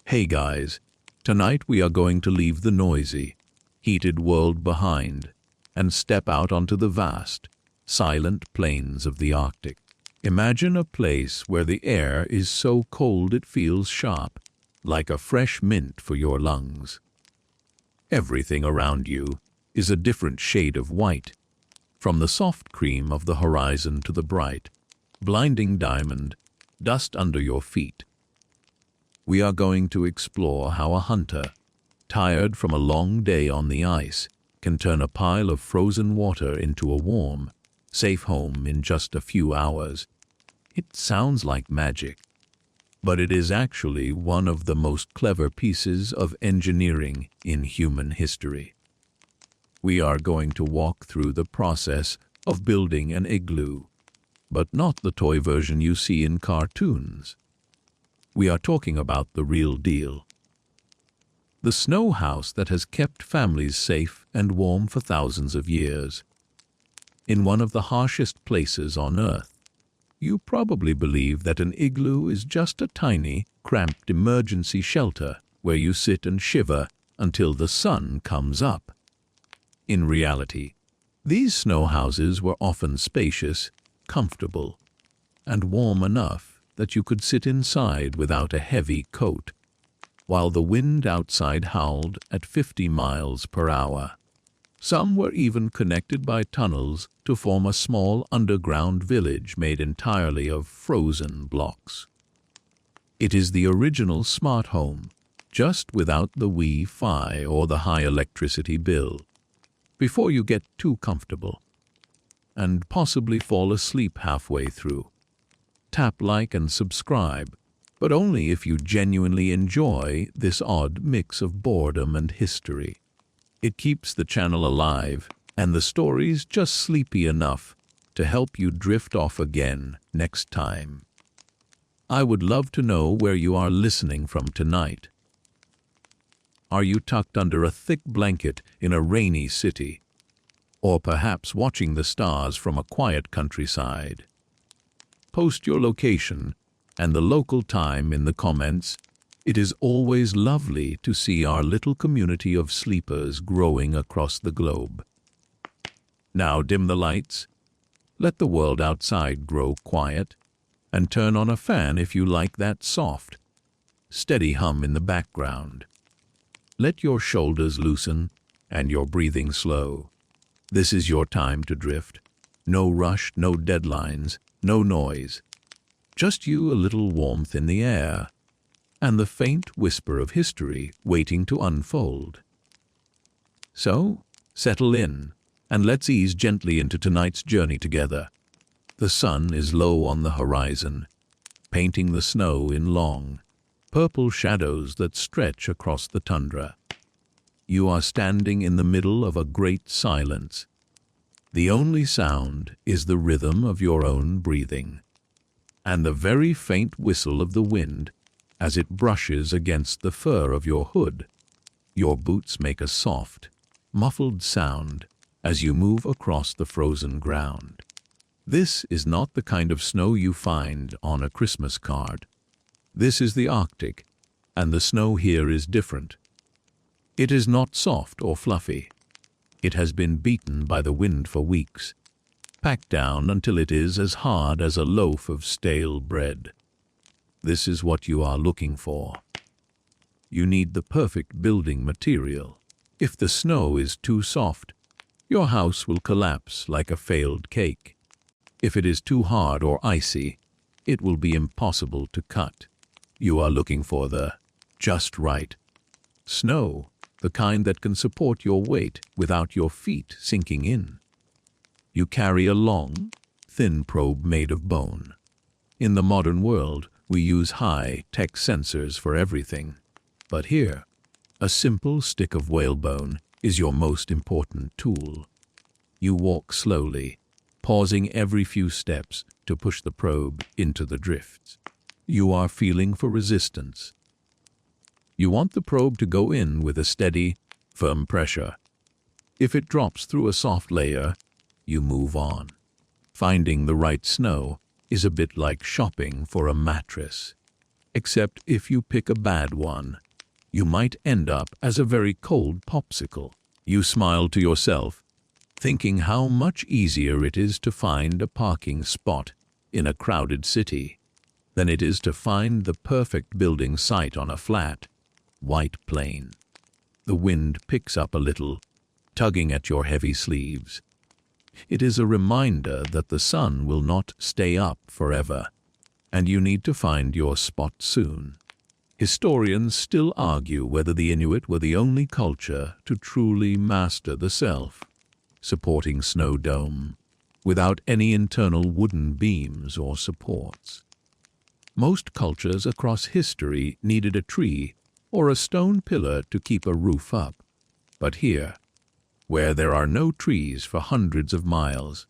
Hey guys, tonight we are going to leave the noisy, heated world behind and step out onto the vast, silent plains of the Arctic. Imagine a place where the air is so cold it feels sharp, like a fresh mint for your lungs. Everything around you is a different shade of white, from the soft cream of the horizon to the bright, blinding diamond, dust under your feet. We are going to explore how a hunter, tired from a long day on the ice, can turn a pile of frozen water into a warm, safe home in just a few hours. It sounds like magic, but it is actually one of the most clever pieces of engineering in human history. We are going to walk through the process of building an igloo, but not the toy version you see in cartoons. We are talking about the real deal. The snow house that has kept families safe and warm for thousands of years. In one of the harshest places on Earth, you probably believe that an igloo is just a tiny, cramped emergency shelter where you sit and shiver until the sun comes up. In reality, these snow houses were often spacious, comfortable, and warm enough that you could sit inside without a heavy coat, while the wind outside howled at 50 miles per hour. Some were even connected by tunnels to form a small underground village made entirely of frozen blocks. It is the original smart home, just without the Wi-Fi or the high electricity bill. Before you get too comfortable and possibly fall asleep halfway through, tap like and subscribe, but only if you genuinely enjoy this odd mix of boredom and history. It keeps the channel alive and the stories just sleepy enough to help you drift off again next time. I would love to know where you are listening from tonight. Are you tucked under a thick blanket in a rainy city? Or perhaps watching the stars from a quiet countryside? Post your location and the local time in the comments. It is always lovely to see our little community of sleepers growing across the globe. Now dim the lights, let the world outside grow quiet, and turn on a fan if you like that soft, steady hum in the background. Let your shoulders loosen and your breathing slow. This is your time to drift. No rush, no deadlines, no noise. Just you, a little warmth in the air, and the faint whisper of history waiting to unfold. So, settle in, and let's ease gently into tonight's journey together. The sun is low on the horizon, painting the snow in long, purple shadows that stretch across the tundra. You are standing in the middle of a great silence. The only sound is the rhythm of your own breathing, and the very faint whistle of the wind as it brushes against the fur of your hood. Your boots make a soft, muffled sound as you move across the frozen ground. This is not the kind of snow you find on a Christmas card. This is the Arctic, and the snow here is different. It is not soft or fluffy. It has been beaten by the wind for weeks, packed down until it is as hard as a loaf of stale bread. This is what you are looking for. You need the perfect building material. If the snow is too soft, your house will collapse like a failed cake. If it is too hard or icy, it will be impossible to cut. You are looking for the just right snow, the kind that can support your weight without your feet sinking in. You carry a long, thin probe made of bone. In the modern world, we use high-tech sensors for everything. But here, a simple stick of whalebone is your most important tool. You walk slowly, pausing every few steps to push the probe into the drifts. You are feeling for resistance. You want the probe to go in with a steady, firm pressure. If it drops through a soft layer, you move on. Finding the right snow is a bit like shopping for a mattress. Except if you pick a bad one, you might end up as a very cold popsicle. You smile to yourself, thinking how much easier it is to find a parking spot in a crowded city than it is to find the perfect building site on a flat, white plain. The wind picks up a little, tugging at your heavy sleeves. It is a reminder that the sun will not stay up forever, and you need to find your spot soon. Historians still argue whether the Inuit were the only culture to truly master the self-supporting snow dome, without any internal wooden beams or supports. Most cultures across history needed a tree or a stone pillar to keep a roof up. But here, where there are no trees for hundreds of miles,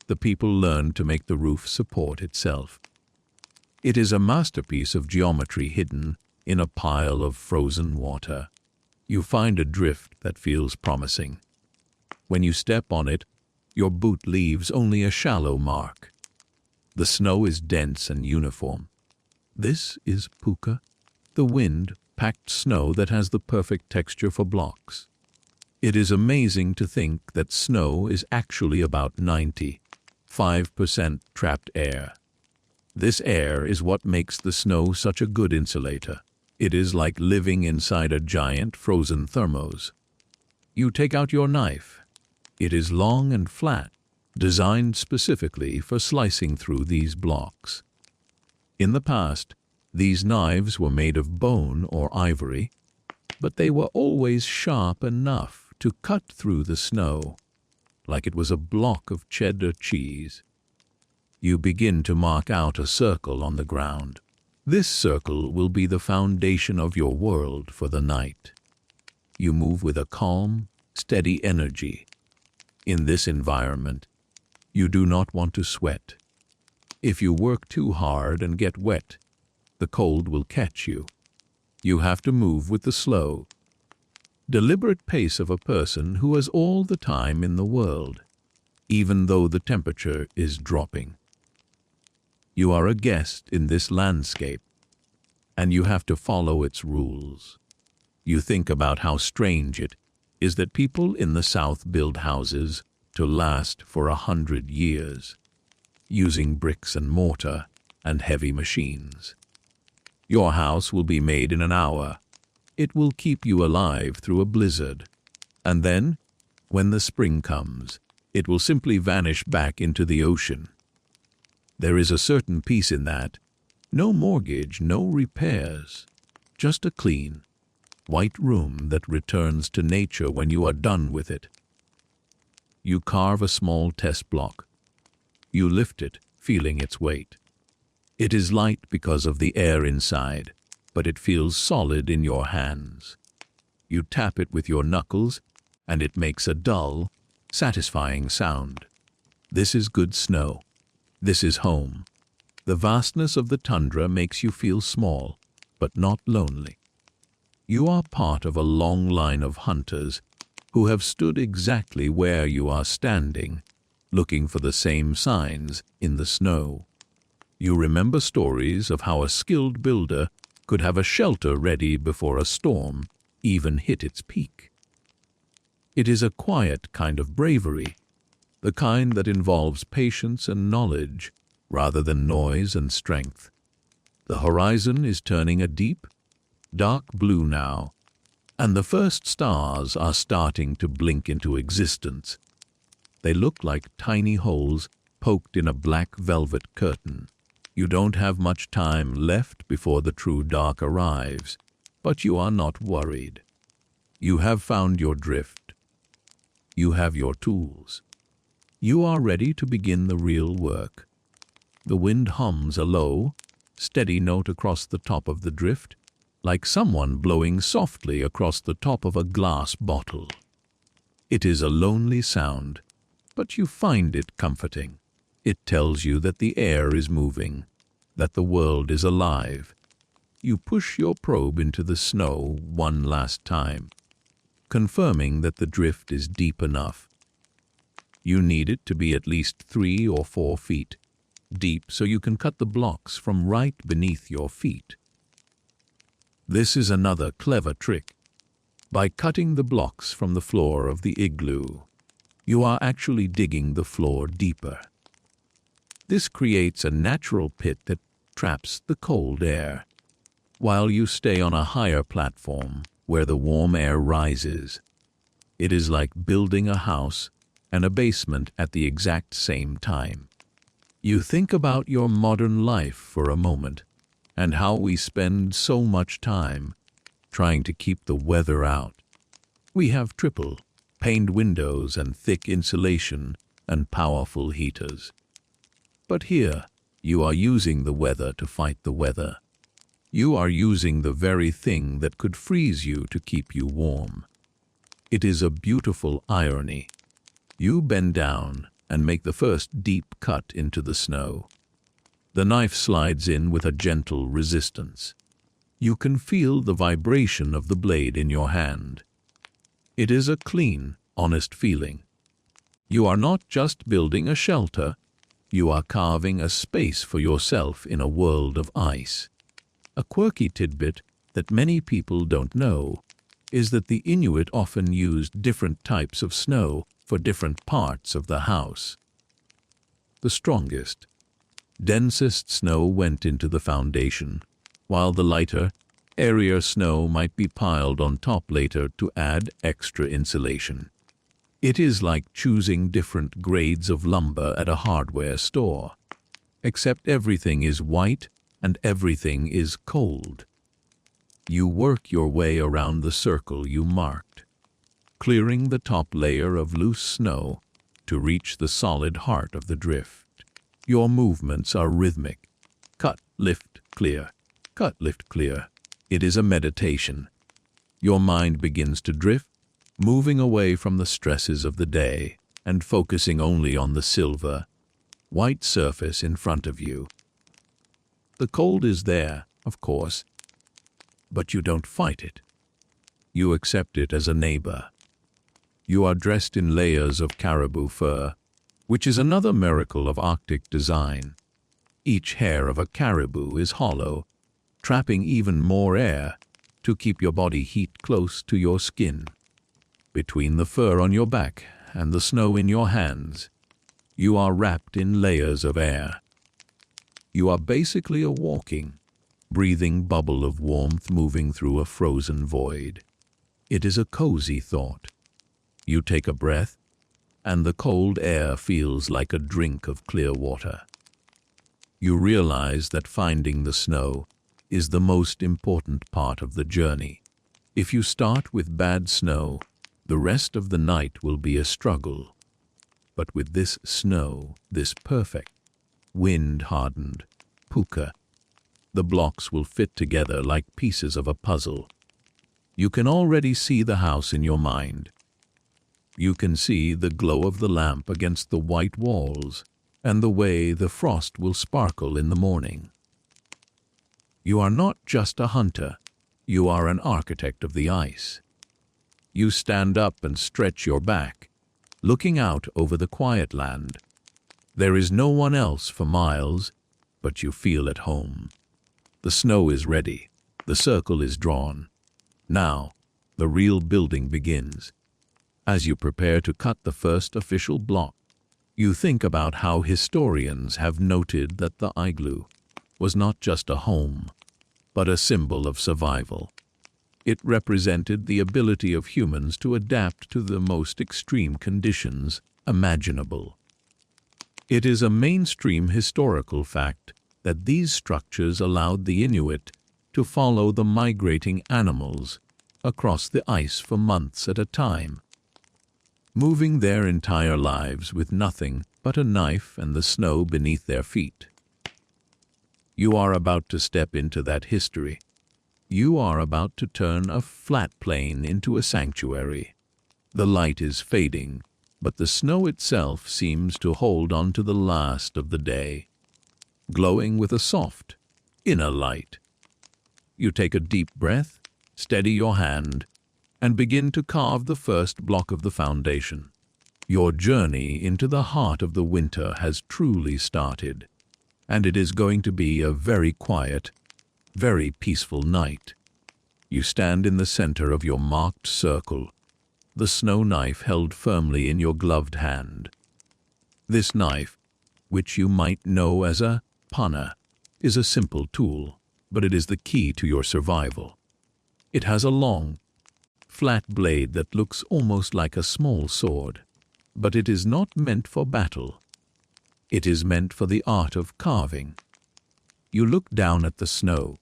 the people learned to make the roof support itself. It is a masterpiece of geometry hidden in a pile of frozen water. You find a drift that feels promising. When you step on it, your boot leaves only a shallow mark. The snow is dense and uniform. This is puka, the wind-packed snow that has the perfect texture for blocks. It is amazing to think that snow is actually about 95% trapped air. This air is what makes the snow such a good insulator. It is like living inside a giant frozen thermos. You take out your knife. It is long and flat, designed specifically for slicing through these blocks. In the past, these knives were made of bone or ivory, but they were always sharp enough to cut through the snow, like it was a block of cheddar cheese. You begin to mark out a circle on the ground. This circle will be the foundation of your world for the night. You move with a calm, steady energy. In this environment, you do not want to sweat. If you work too hard and get wet, the cold will catch you. You have to move with the slow, deliberate pace of a person who has all the time in the world, even though the temperature is dropping. You are a guest in this landscape, and you have to follow its rules. You think about how strange it is that people in the South build houses to last for 100 years, using bricks and mortar and heavy machines. Your house will be made in an hour. It will keep you alive through a blizzard. And then, when the spring comes, it will simply vanish back into the ocean. There is a certain peace in that. No mortgage, no repairs. Just a clean, white room that returns to nature when you are done with it. You carve a small test block. You lift it, feeling its weight. It is light because of the air inside, but it feels solid in your hands. You tap it with your knuckles, and it makes a dull, satisfying sound. This is good snow. This is home. The vastness of the tundra makes you feel small, but not lonely. You are part of a long line of hunters who have stood exactly where you are standing, looking for the same signs in the snow. You remember stories of how a skilled builder could have a shelter ready before a storm even hit its peak. It is a quiet kind of bravery, the kind that involves patience and knowledge rather than noise and strength. The horizon is turning a deep, dark blue now, and the first stars are starting to blink into existence. They look like tiny holes poked in a black velvet curtain. You don't have much time left before the true dark arrives, but you are not worried. You have found your drift. You have your tools. You are ready to begin the real work. The wind hums a low, steady note across the top of the drift, like someone blowing softly across the top of a glass bottle. It is a lonely sound, but you find it comforting. It tells you that the air is moving, that the world is alive. You push your probe into the snow one last time, confirming that the drift is deep enough. You need it to be at least 3 or 4 feet. deep so you can cut the blocks from right beneath your feet. This is another clever trick. By cutting the blocks from the floor of the igloo, you are actually digging the floor deeper. This creates a natural pit that traps the cold air, while you stay on a higher platform where the warm air rises. It is like building a house and a basement at the exact same time. You think about your modern life for a moment and how we spend so much time trying to keep the weather out. We have triple paned windows and thick insulation and powerful heaters. But here, you are using the weather to fight the weather. You are using the very thing that could freeze you to keep you warm. It is a beautiful irony. You bend down and make the first deep cut into the snow. The knife slides in with a gentle resistance. You can feel the vibration of the blade in your hand. It is a clean, honest feeling. You are not just building a shelter, you are carving a space for yourself in a world of ice. A quirky tidbit that many people don't know is that the Inuit often used different types of snow for different parts of the house. The strongest, densest snow went into the foundation, while the lighter, airier snow might be piled on top later to add extra insulation. It is like choosing different grades of lumber at a hardware store, except everything is white and everything is cold. You work your way around the circle you marked, clearing the top layer of loose snow to reach the solid heart of the drift. Your movements are rhythmic. Cut, lift, clear. Cut, lift, clear. It is a meditation. Your mind begins to drift, moving away from the stresses of the day and focusing only on the silver, white surface in front of you. The cold is there, of course, but you don't fight it. You accept it as a neighbor. You are dressed in layers of caribou fur, which is another miracle of Arctic design. Each hair of a caribou is hollow, trapping even more air to keep your body heat close to your skin. Between the fur on your back and the snow in your hands, you are wrapped in layers of air. You are basically a walking, breathing bubble of warmth moving through a frozen void. It is a cozy thought. You take a breath, and the cold air feels like a drink of clear water. You realize that finding the snow is the most important part of the journey. If you start with bad snow, the rest of the night will be a struggle. But with this snow, this perfect, wind-hardened puka, the blocks will fit together like pieces of a puzzle. You can already see the house in your mind. You can see the glow of the lamp against the white walls and the way the frost will sparkle in the morning. You are not just a hunter, you are an architect of the ice. You stand up and stretch your back, looking out over the quiet land. There is no one else for miles, but you feel at home. The snow is ready, the circle is drawn. Now, the real building begins. As you prepare to cut the first official block, you think about how historians have noted that the igloo was not just a home, but a symbol of survival. It represented the ability of humans to adapt to the most extreme conditions imaginable. It is a mainstream historical fact that these structures allowed the Inuit to follow the migrating animals across the ice for months at a time, moving their entire lives with nothing but a knife and the snow beneath their feet. You are about to step into that history. You are about to turn a flat plain into a sanctuary. The light is fading, but the snow itself seems to hold on to the last of the day, glowing with a soft, inner light. You take a deep breath, steady your hand, and begin to carve the first block of the foundation. Your journey into the heart of the winter has truly started. and it is going to be a very quiet, very peaceful night. You stand in the center of your marked circle, the snow knife held firmly in your gloved hand. This knife, which you might know as a panna, is a simple tool, but it is the key to your survival. It has a long, flat blade that looks almost like a small sword, but it is not meant for battle. It is meant for the art of carving. You look down at the snow,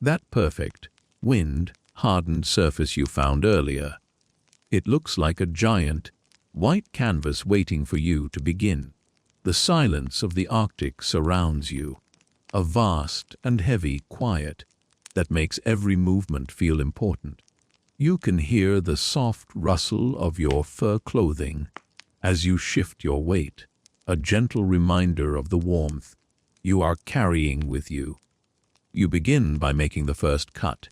that perfect, wind-hardened surface you found earlier. It looks like a giant, white canvas waiting for you to begin. The silence of the Arctic surrounds you, a vast and heavy quiet that makes every movement feel important. You can hear the soft rustle of your fur clothing as you shift your weight, a gentle reminder of the warmth you are carrying with you. You begin by making the first cut.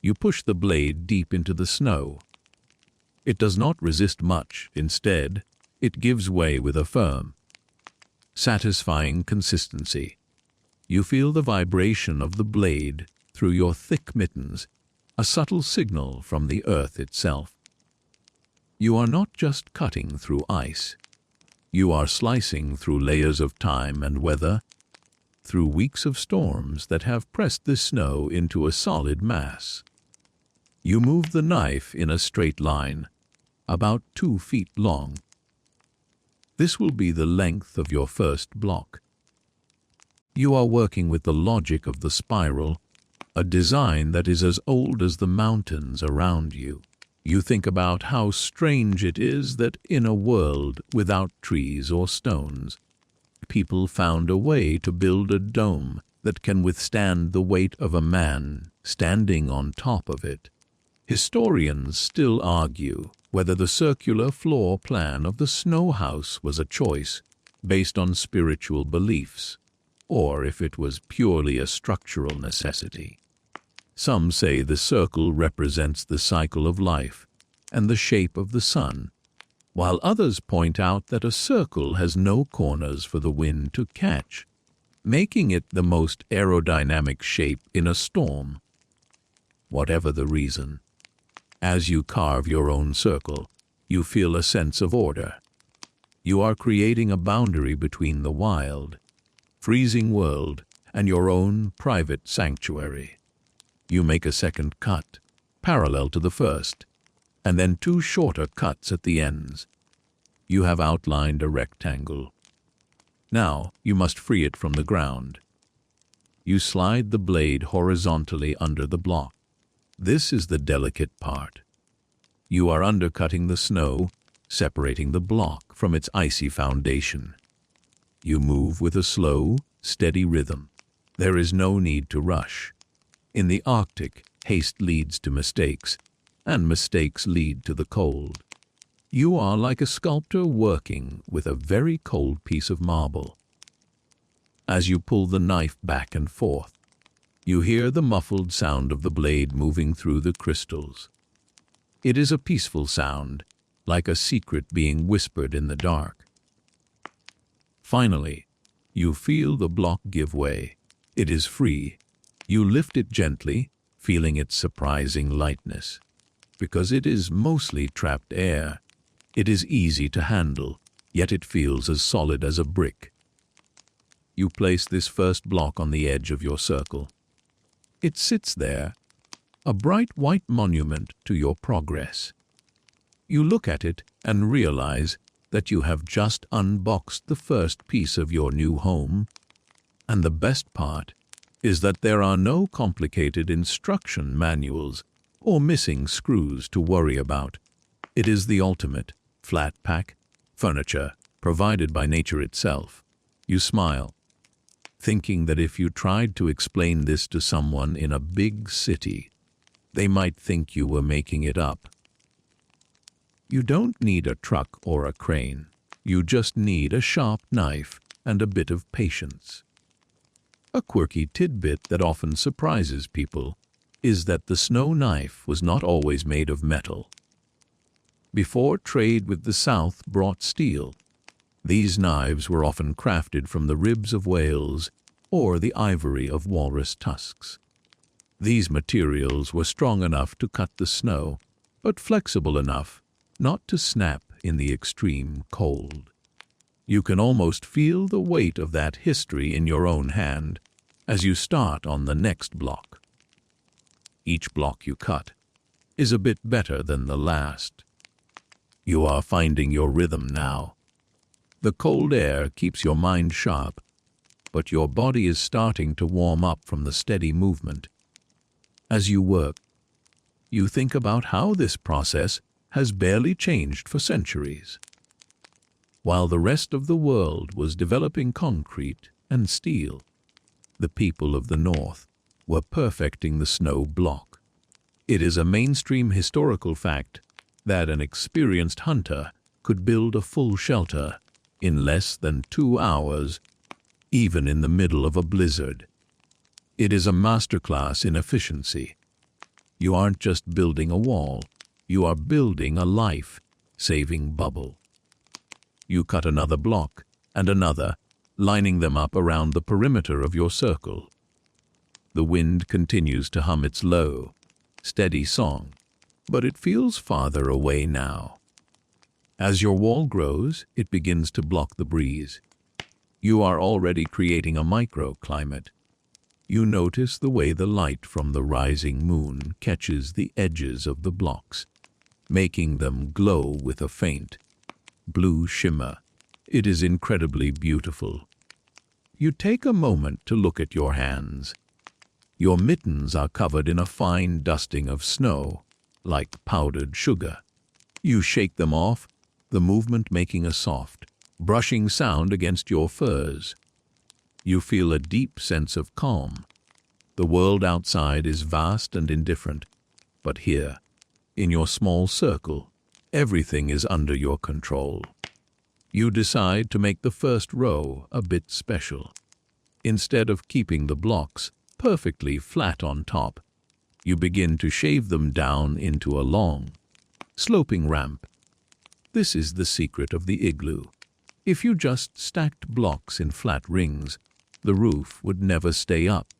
You push the blade deep into the snow. It does not resist much. Instead, it gives way with a firm, satisfying consistency. You feel the vibration of the blade through your thick mittens, a subtle signal from the earth itself. You are not just cutting through ice. You are slicing through layers of time and weather, through weeks of storms that have pressed the snow into a solid mass. You move the knife in a straight line, about 2 feet long. This will be the length of your first block. You are working with the logic of the spiral, a design that is as old as the mountains around you. You think about how strange it is that in a world without trees or stones, people found a way to build a dome that can withstand the weight of a man standing on top of it. Historians still argue whether the circular floor plan of the snow house was a choice based on spiritual beliefs, or if it was purely a structural necessity. Some say the circle represents the cycle of life and the shape of the sun, while others point out that a circle has no corners for the wind to catch, making it the most aerodynamic shape in a storm. Whatever the reason, as you carve your own circle, you feel a sense of order. You are creating a boundary between the wild, freezing world and your own private sanctuary. You make a second cut, parallel to the first, and then 2 shorter cuts at the ends. You have outlined a rectangle. Now you must free it from the ground. You slide the blade horizontally under the block. This is the delicate part. You are undercutting the snow, separating the block from its icy foundation. You move with a slow, steady rhythm. There is no need to rush. In the Arctic, haste leads to mistakes, and mistakes lead to the cold. You are like a sculptor working with a very cold piece of marble. As you pull the knife back and forth, you hear the muffled sound of the blade moving through the crystals. It is a peaceful sound, like a secret being whispered in the dark. Finally, you feel the block give way. It is free. You lift it gently, feeling its surprising lightness. Because it is mostly trapped air, it is easy to handle, yet it feels as solid as a brick. You place this first block on the edge of your circle. It sits there, a bright white monument to your progress. You look at it and realize that you have just unboxed the first piece of your new home. And the best part is that there are no complicated instruction manuals or missing screws to worry about. It is the ultimate flat pack furniture provided by nature itself. You smile, thinking that if you tried to explain this to someone in a big city, they might think you were making it up. You don't need a truck or a crane. You just need a sharp knife and a bit of patience. A quirky tidbit that often surprises people is that the snow knife was not always made of metal. Before trade with the South brought steel, these knives were often crafted from the ribs of whales or the ivory of walrus tusks. These materials were strong enough to cut the snow, but flexible enough not to snap in the extreme cold. You can almost feel the weight of that history in your own hand as you start on the next block. Each block you cut is a bit better than the last. You are finding your rhythm now. The cold air keeps your mind sharp, but your body is starting to warm up from the steady movement. As you work, you think about how this process has barely changed for centuries. While the rest of the world was developing concrete and steel, the people of the North were perfecting the snow block. It is a mainstream historical fact that an experienced hunter could build a full shelter in less than 2 hours, even in the middle of a blizzard. It is a masterclass in efficiency. You aren't just building a wall, you are building a life-saving bubble. You cut another block and another, lining them up around the perimeter of your circle. The wind continues to hum its low, steady song, but it feels farther away now. As your wall grows, it begins to block the breeze. You are already creating a microclimate. You notice the way the light from the rising moon catches the edges of the blocks, making them glow with a faint blue shimmer. It is incredibly beautiful. You take a moment to look at your hands. Your mittens are covered in a fine dusting of snow, like powdered sugar. You shake them off, the movement making a soft, brushing sound against your furs. You feel a deep sense of calm. The world outside is vast and indifferent, but here, in your small circle, everything is under your control. You decide to make the first row a bit special. Instead of keeping the blocks perfectly flat on top, you begin to shave them down into a long, sloping ramp. This is the secret of the igloo. If you just stacked blocks in flat rings, the roof would never stay up.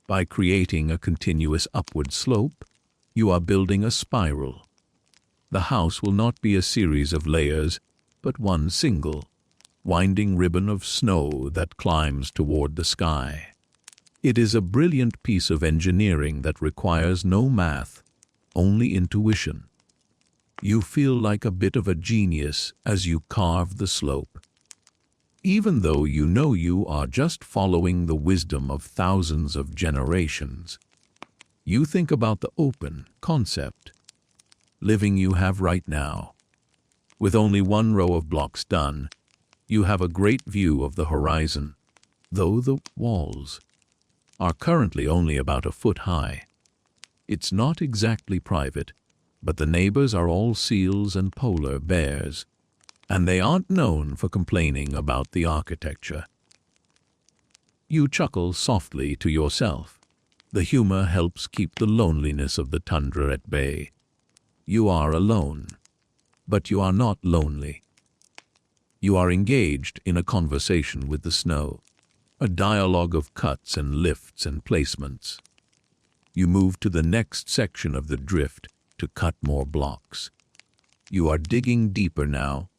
By creating a continuous upward slope, you are building a spiral. The house will not be a series of layers, but one single, winding ribbon of snow that climbs toward the sky. It is a brilliant piece of engineering that requires no math, only intuition. You feel like a bit of a genius as you carve the slope. Even though you know you are just following the wisdom of thousands of generations, you think about the open concept, living you have right now. With only one row of blocks done, you have a great view of the horizon, though the walls are currently only about a foot high. It's not exactly private, but the neighbors are all seals and polar bears, and they aren't known for complaining about the architecture. You chuckle softly to yourself. The humor helps keep the loneliness of the tundra at bay. You are alone, but you are not lonely. You are engaged in a conversation with the snow, a dialogue of cuts and lifts and placements. You move to the next section of the drift to cut more blocks. You are digging deeper now,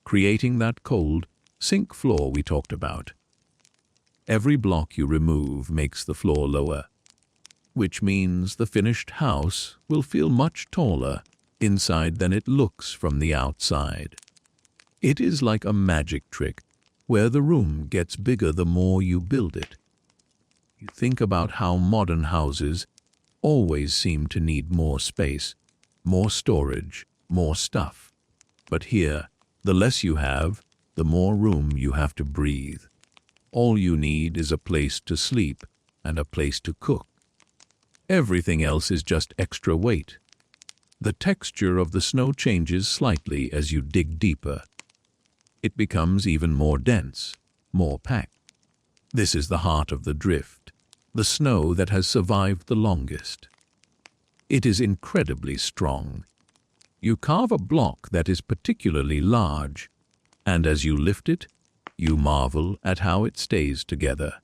creating that cold sink floor we talked about. Every block you remove makes the floor lower, which means the finished house will feel much taller inside than it looks from the outside. It is like a magic trick where the room gets bigger the more you build it. You think about how modern houses always seem to need more space, more storage, more stuff. But here, the less you have, the more room you have to breathe. All you need is a place to sleep and a place to cook. Everything else is just extra weight. The texture of the snow changes slightly as you dig deeper. It becomes even more dense, more packed. This is the heart of the drift, the snow that has survived the longest. It is incredibly strong. You carve a block that is particularly large, and as you lift it, you marvel at how it stays together.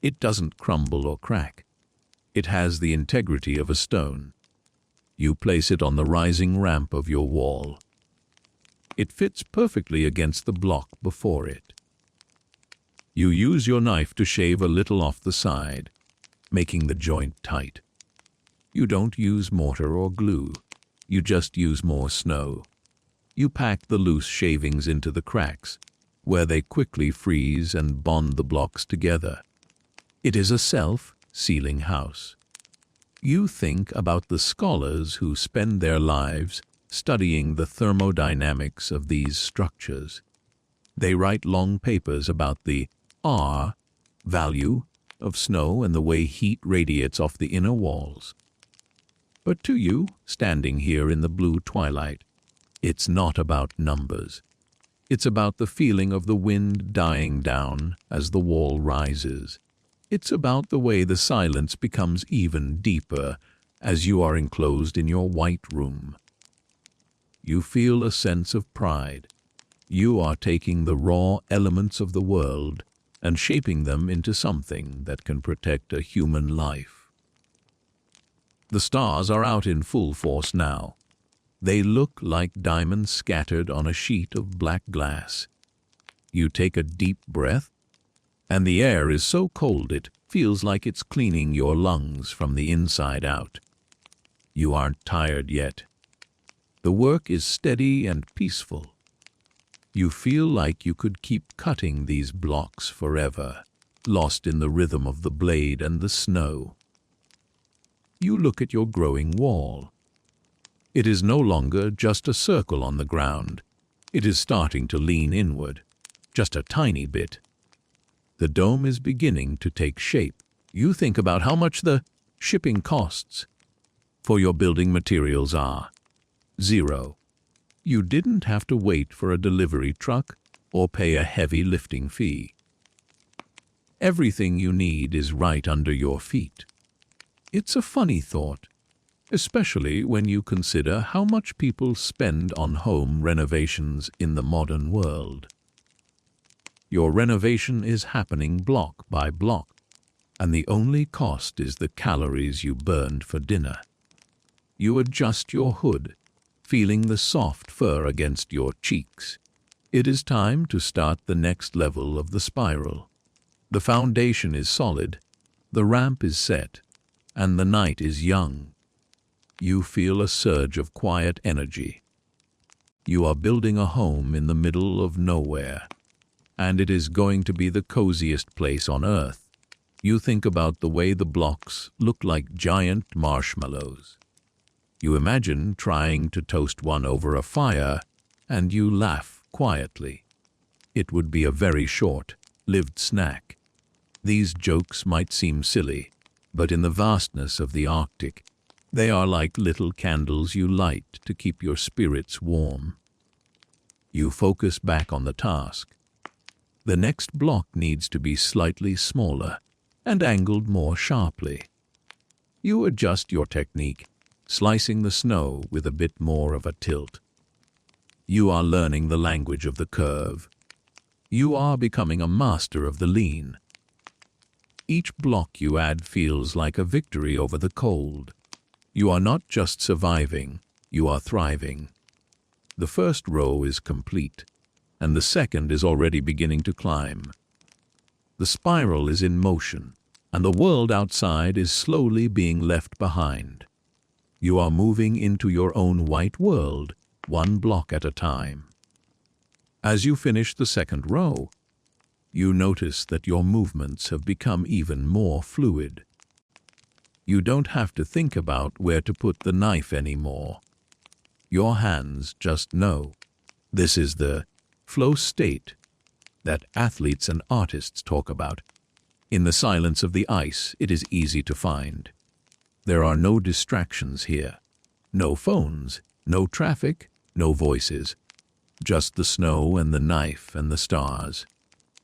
It doesn't crumble or crack. It has the integrity of a stone. You place it on the rising ramp of your wall. It fits perfectly against the block before it. You use your knife to shave a little off the side, making the joint tight. You don't use mortar or glue. You just use more snow. You pack the loose shavings into the cracks, where they quickly freeze and bond the blocks together. It is a self-sealing house. You think about the scholars who spend their lives studying the thermodynamics of these structures. They write long papers about the R value of snow and the way heat radiates off the inner walls. But to you, standing here in the blue twilight, it's not about numbers. It's about the feeling of the wind dying down as the wall rises. It's about the way the silence becomes even deeper as you are enclosed in your white room. You feel a sense of pride. You are taking the raw elements of the world and shaping them into something that can protect a human life. The stars are out in full force now. They look like diamonds scattered on a sheet of black glass. You take a deep breath, and the air is so cold it feels like it's cleaning your lungs from the inside out. You aren't tired yet. The work is steady and peaceful. You feel like you could keep cutting these blocks forever, lost in the rhythm of the blade and the snow. You look at your growing wall. It is no longer just a circle on the ground. It is starting to lean inward, just a tiny bit. The dome is beginning to take shape. You think about how much the shipping costs for your building materials are. 0. You didn't have to wait for a delivery truck or pay a heavy lifting fee. Everything you need is right under your feet. It's a funny thought, especially when you consider how much people spend on home renovations in the modern world. Your renovation is happening block by block, and the only cost is the calories you burned for dinner. You adjust your hood, feeling the soft fur against your cheeks. It is time to start the next level of the spiral. The foundation is solid, the ramp is set, and the night is young. You feel a surge of quiet energy. You are building a home in the middle of nowhere, and it is going to be the coziest place on earth. You think about the way the blocks look like giant marshmallows. You imagine trying to toast one over a fire, and you laugh quietly. It would be a very short-lived snack. These jokes might seem silly, but in the vastness of the Arctic, they are like little candles you light to keep your spirits warm. You focus back on the task. The next block needs to be slightly smaller and angled more sharply. You adjust your technique, slicing the snow with a bit more of a tilt. You are learning the language of the curve. You are becoming a master of the lean. Each block you add feels like a victory over the cold. You are not just surviving, you are thriving. The first row is complete, and the second is already beginning to climb. The spiral is in motion, and the world outside is slowly being left behind. You are moving into your own white world, one block at a time. As you finish the second row, you notice that your movements have become even more fluid. You don't have to think about where to put the knife anymore. Your hands just know. This is the flow state that athletes and artists talk about. In the silence of the ice, it is easy to find. There are no distractions here. No phones, no traffic, no voices. Just the snow and the knife and the stars.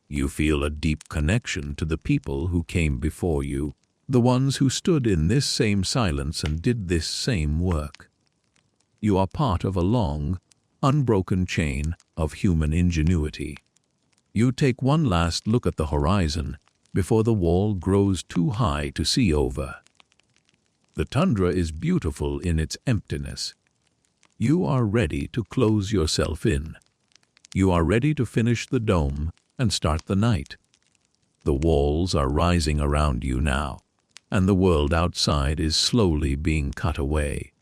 You feel a deep connection to the people who came before you, the ones who stood in this same silence and did this same work. You are part of a long, unbroken chain of human ingenuity. You take one last look at the horizon, before the wall grows too high to see over. The tundra is beautiful in its emptiness. You are ready to close yourself in. You are ready to finish the dome and start the night. The walls are rising around you now, and the world outside is slowly being cut away.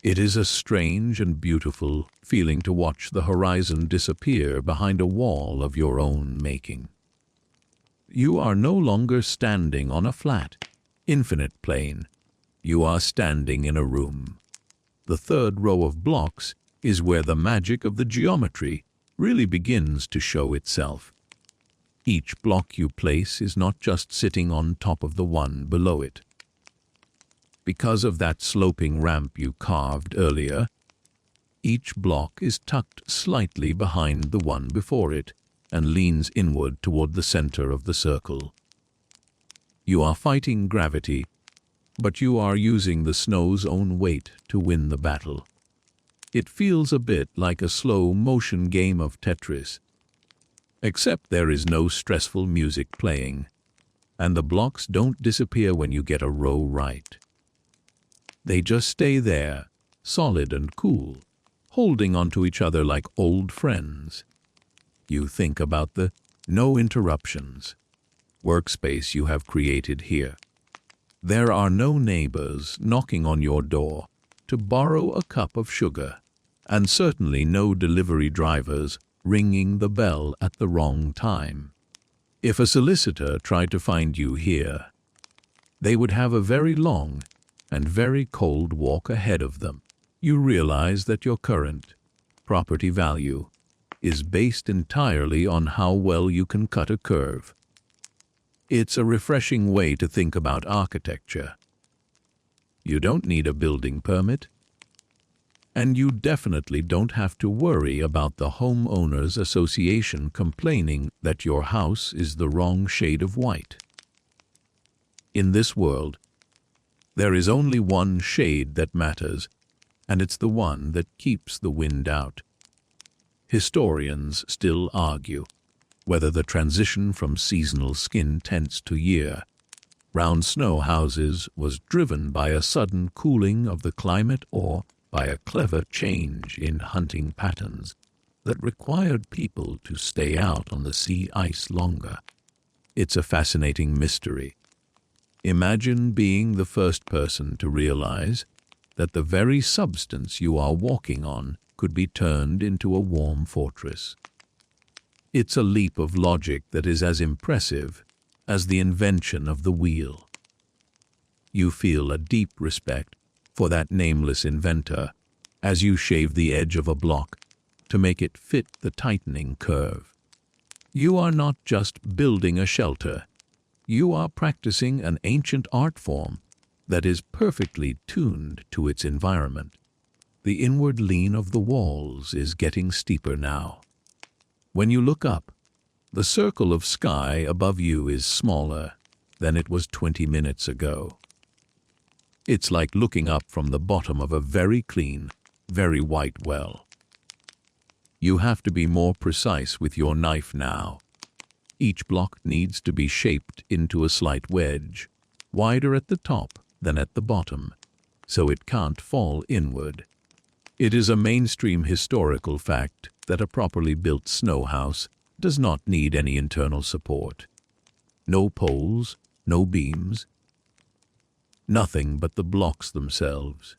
It is a strange and beautiful feeling to watch the horizon disappear behind a wall of your own making. You are no longer standing on a flat, infinite plane. You are standing in a room. The third row of blocks is where the magic of the geometry really begins to show itself. Each block you place is not just sitting on top of the one below it. Because of that sloping ramp you carved earlier, each block is tucked slightly behind the one before it and leans inward toward the center of the circle. You are fighting gravity, but you are using the snow's own weight to win the battle. It feels a bit like a slow-motion game of Tetris, except there is no stressful music playing, and the blocks don't disappear when you get a row right. They just stay there, solid and cool, holding onto each other like old friends. You think about the no interruptions workspace you have created here. There are no neighbors knocking on your door to borrow a cup of sugar, and certainly no delivery drivers ringing the bell at the wrong time. If a solicitor tried to find you here, they would have a very long and very cold walk ahead of them. You realize that your current property value is based entirely on how well you can cut a curve. It's a refreshing way to think about architecture. You don't need a building permit, and you definitely don't have to worry about the homeowners association complaining that your house is the wrong shade of white. In this world, there is only one shade that matters, and it's the one that keeps the wind out. Historians still argue whether the transition from seasonal skin tents to year-round snow houses was driven by a sudden cooling of the climate or by a clever change in hunting patterns that required people to stay out on the sea ice longer. It's a fascinating mystery. Imagine being the first person to realize that the very substance you are walking on could be turned into a warm fortress. It's a leap of logic that is as impressive as the invention of the wheel. You feel a deep respect for that nameless inventor as you shave the edge of a block to make it fit the tightening curve. You are not just building a shelter. You are practicing an ancient art form that is perfectly tuned to its environment. The inward lean of the walls is getting steeper now. When you look up, the circle of sky above you is smaller than it was 20 minutes ago. It's like looking up from the bottom of a very clean, very white well. You have to be more precise with your knife now. Each block needs to be shaped into a slight wedge, wider at the top than at the bottom, so it can't fall inward. It is a mainstream historical fact that a properly built snow house does not need any internal support. No poles, no beams, nothing but the blocks themselves.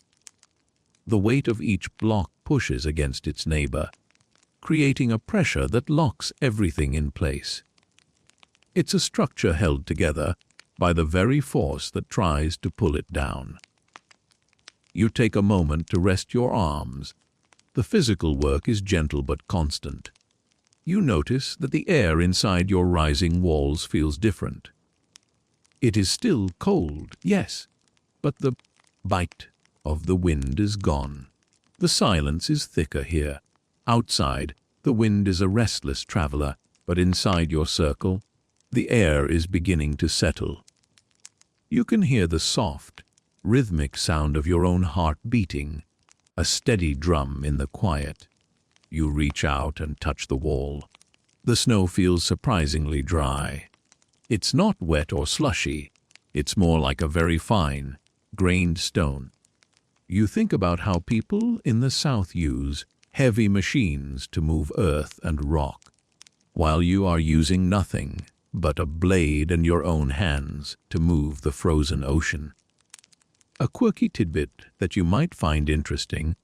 The weight of each block pushes against its neighbor, creating a pressure that locks everything in place. It's a structure held together by the very force that tries to pull it down. You take a moment to rest your arms. The physical work is gentle but constant. You notice that the air inside your rising walls feels different. It is still cold, yes, but the bite of the wind is gone. The silence is thicker here. Outside, the wind is a restless traveler, but inside your circle, the air is beginning to settle. You can hear the soft, rhythmic sound of your own heart beating, a steady drum in the quiet. You reach out and touch the wall. The snow feels surprisingly dry. It's not wet or slushy. It's more like a very fine, grained stone. You think about how people in the South use heavy machines to move earth and rock, while you are using nothing but a blade and your own hands to move the frozen ocean. A quirky tidbit that you might find interesting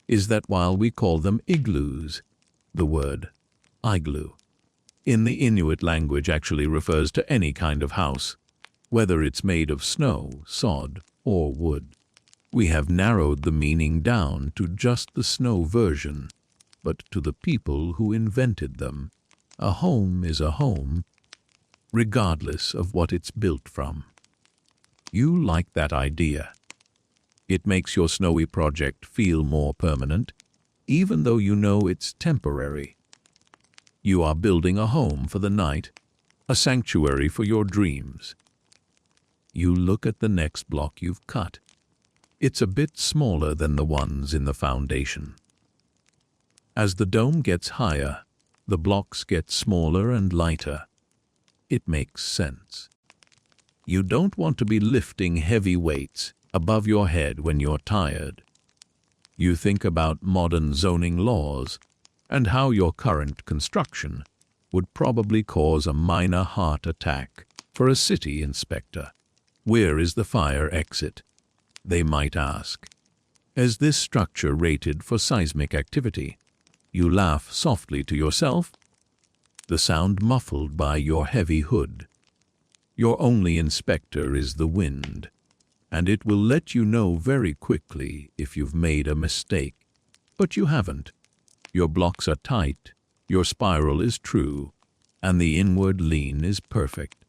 is that while we call them igloos, the word igloo in the Inuit language actually refers to any kind of house, whether it's made of snow, sod, or wood. We have narrowed the meaning down to just the snow version, but to the people who invented them, a home is a home, regardless of what it's built from. You like that idea. It makes your snowy project feel more permanent, even though you know it's temporary. You are building a home for the night, a sanctuary for your dreams. You look at the next block you've cut. It's a bit smaller than the ones in the foundation. As the dome gets higher, the blocks get smaller and lighter. It makes sense. You don't want to be lifting heavy weights above your head when you're tired. You think about modern zoning laws and how your current construction would probably cause a minor heart attack for a city inspector. Where is the fire exit? They might ask. Is this structure rated for seismic activity? You laugh softly to yourself, the sound muffled by your heavy hood. Your only inspector is the wind, and it will let you know very quickly if you've made a mistake. But you haven't. Your blocks are tight, your spiral is true, and the inward lean is perfect.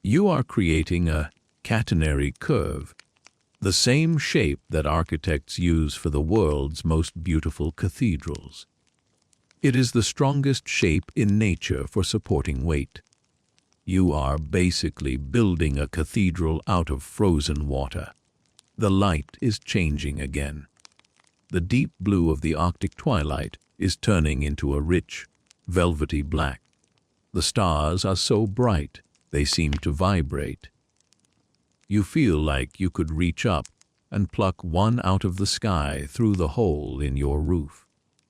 You are creating a catenary curve, the same shape that architects use for the world's most beautiful cathedrals. It is the strongest shape in nature for supporting weight. You are basically building a cathedral out of frozen water. The light is changing again. The deep blue of the Arctic twilight is turning into a rich, velvety black. The stars are so bright, they seem to vibrate. You feel like you could reach up and pluck one out of the sky through the hole in your roof.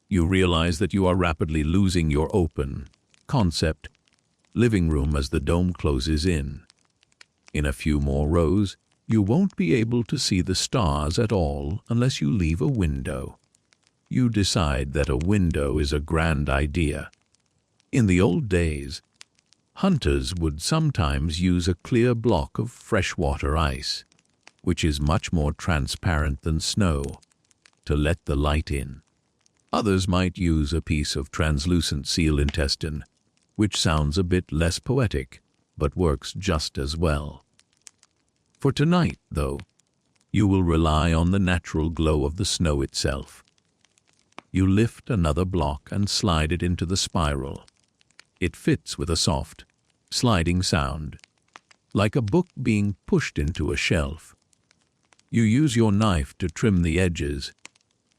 You realize that you are rapidly losing your open concept living room as the dome closes in. In a few more rows, you won't be able to see the stars at all unless you leave a window. You decide that a window is a grand idea. In the old days, hunters would sometimes use a clear block of freshwater ice, which is much more transparent than snow, to let the light in. Others might use a piece of translucent seal intestine, which sounds a bit less poetic, but works just as well. For tonight, though, you will rely on the natural glow of the snow itself. You lift another block and slide it into the spiral. It fits with a soft, sliding sound, like a book being pushed into a shelf. You use your knife to trim the edges,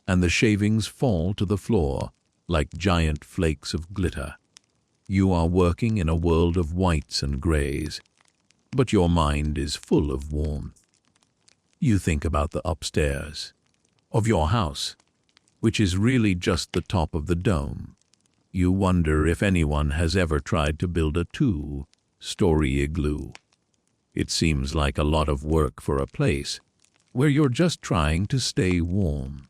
and the shavings fall to the floor like giant flakes of glitter. You are working in a world of whites and grays, but your mind is full of warmth. You think about the upstairs of your house, which is really just the top of the dome. You wonder if anyone has ever tried to build a 2-story igloo. It seems like a lot of work for a place where you're just trying to stay warm.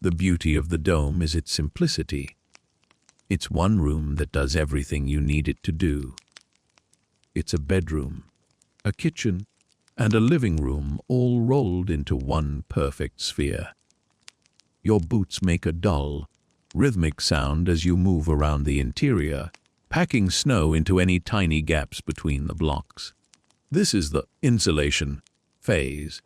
The beauty of the dome is its simplicity. It's one room that does everything you need it to do. It's a bedroom, a kitchen, and a living room all rolled into one perfect sphere. Your boots make a dull, rhythmic sound as you move around the interior, packing snow into any tiny gaps between the blocks. This is the insulation phase.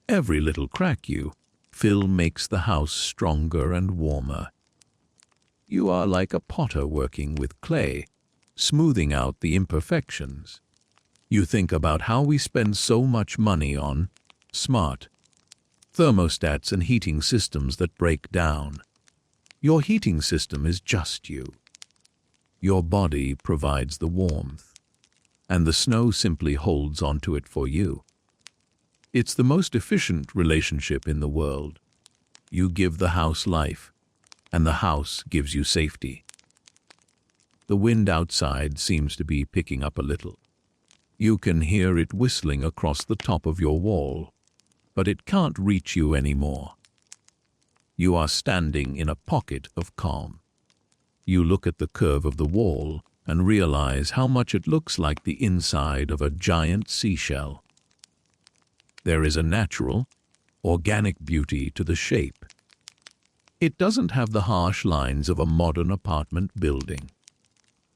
Every little crack you fill makes the house stronger and warmer. You are like a potter working with clay, smoothing out the imperfections. You think about how we spend so much money on smart thermostats and heating systems that break down. Your heating system is just you. Your body provides the warmth, and the snow simply holds onto it for you. It's the most efficient relationship in the world. You give the house life, and the house gives you safety. The wind outside seems to be picking up a little. You can hear it whistling across the top of your wall, but it can't reach you anymore. You are standing in a pocket of calm. You look at the curve of the wall and realize how much it looks like the inside of a giant seashell. There is a natural, organic beauty to the shape. It doesn't have the harsh lines of a modern apartment building.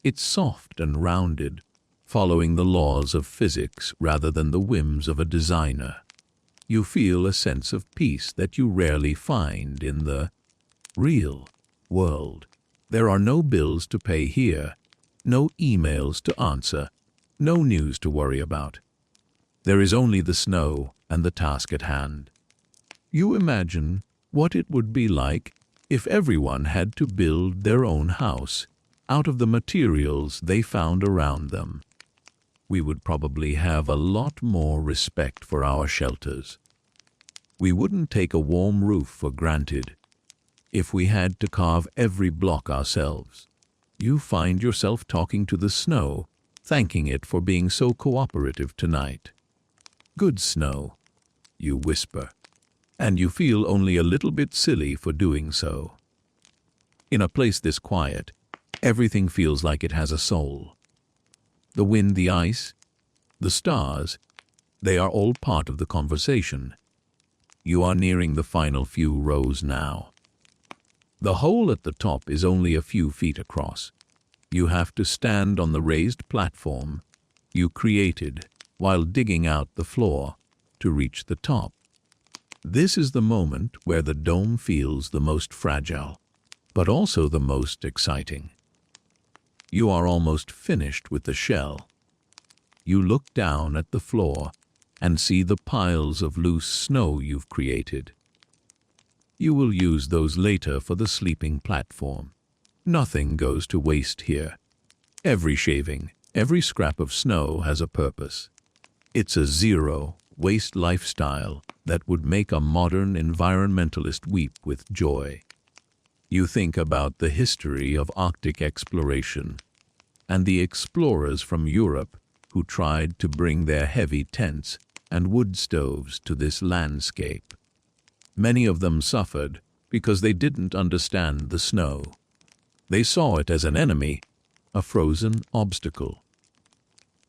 It's soft and rounded, following the laws of physics rather than the whims of a designer. You feel a sense of peace that you rarely find in the real world. There are no bills to pay here, no emails to answer, no news to worry about. There is only the snow and the task at hand. You imagine what it would be like if everyone had to build their own house out of the materials they found around them. We would probably have a lot more respect for our shelters. We wouldn't take a warm roof for granted if we had to carve every block ourselves. You find yourself talking to the snow, thanking it for being so cooperative tonight. "Good snow," you whisper, and you feel only a little bit silly for doing so. In a place this quiet, everything feels like it has a soul. The wind, the ice, the stars, they are all part of the conversation. You are nearing the final few rows now. The hole at the top is only a few feet across. You have to stand on the raised platform you created while digging out the floor to reach the top. This is the moment where the dome feels the most fragile, but also the most exciting. You are almost finished with the shell. You look down at the floor and see the piles of loose snow you've created. You will use those later for the sleeping platform. Nothing goes to waste here. Every shaving, every scrap of snow has a purpose. It's a zero-waste lifestyle that would make a modern environmentalist weep with joy. You think about the history of Arctic exploration and the explorers from Europe who tried to bring their heavy tents and wood stoves to this landscape. Many of them suffered because they didn't understand the snow. They saw it as an enemy, a frozen obstacle.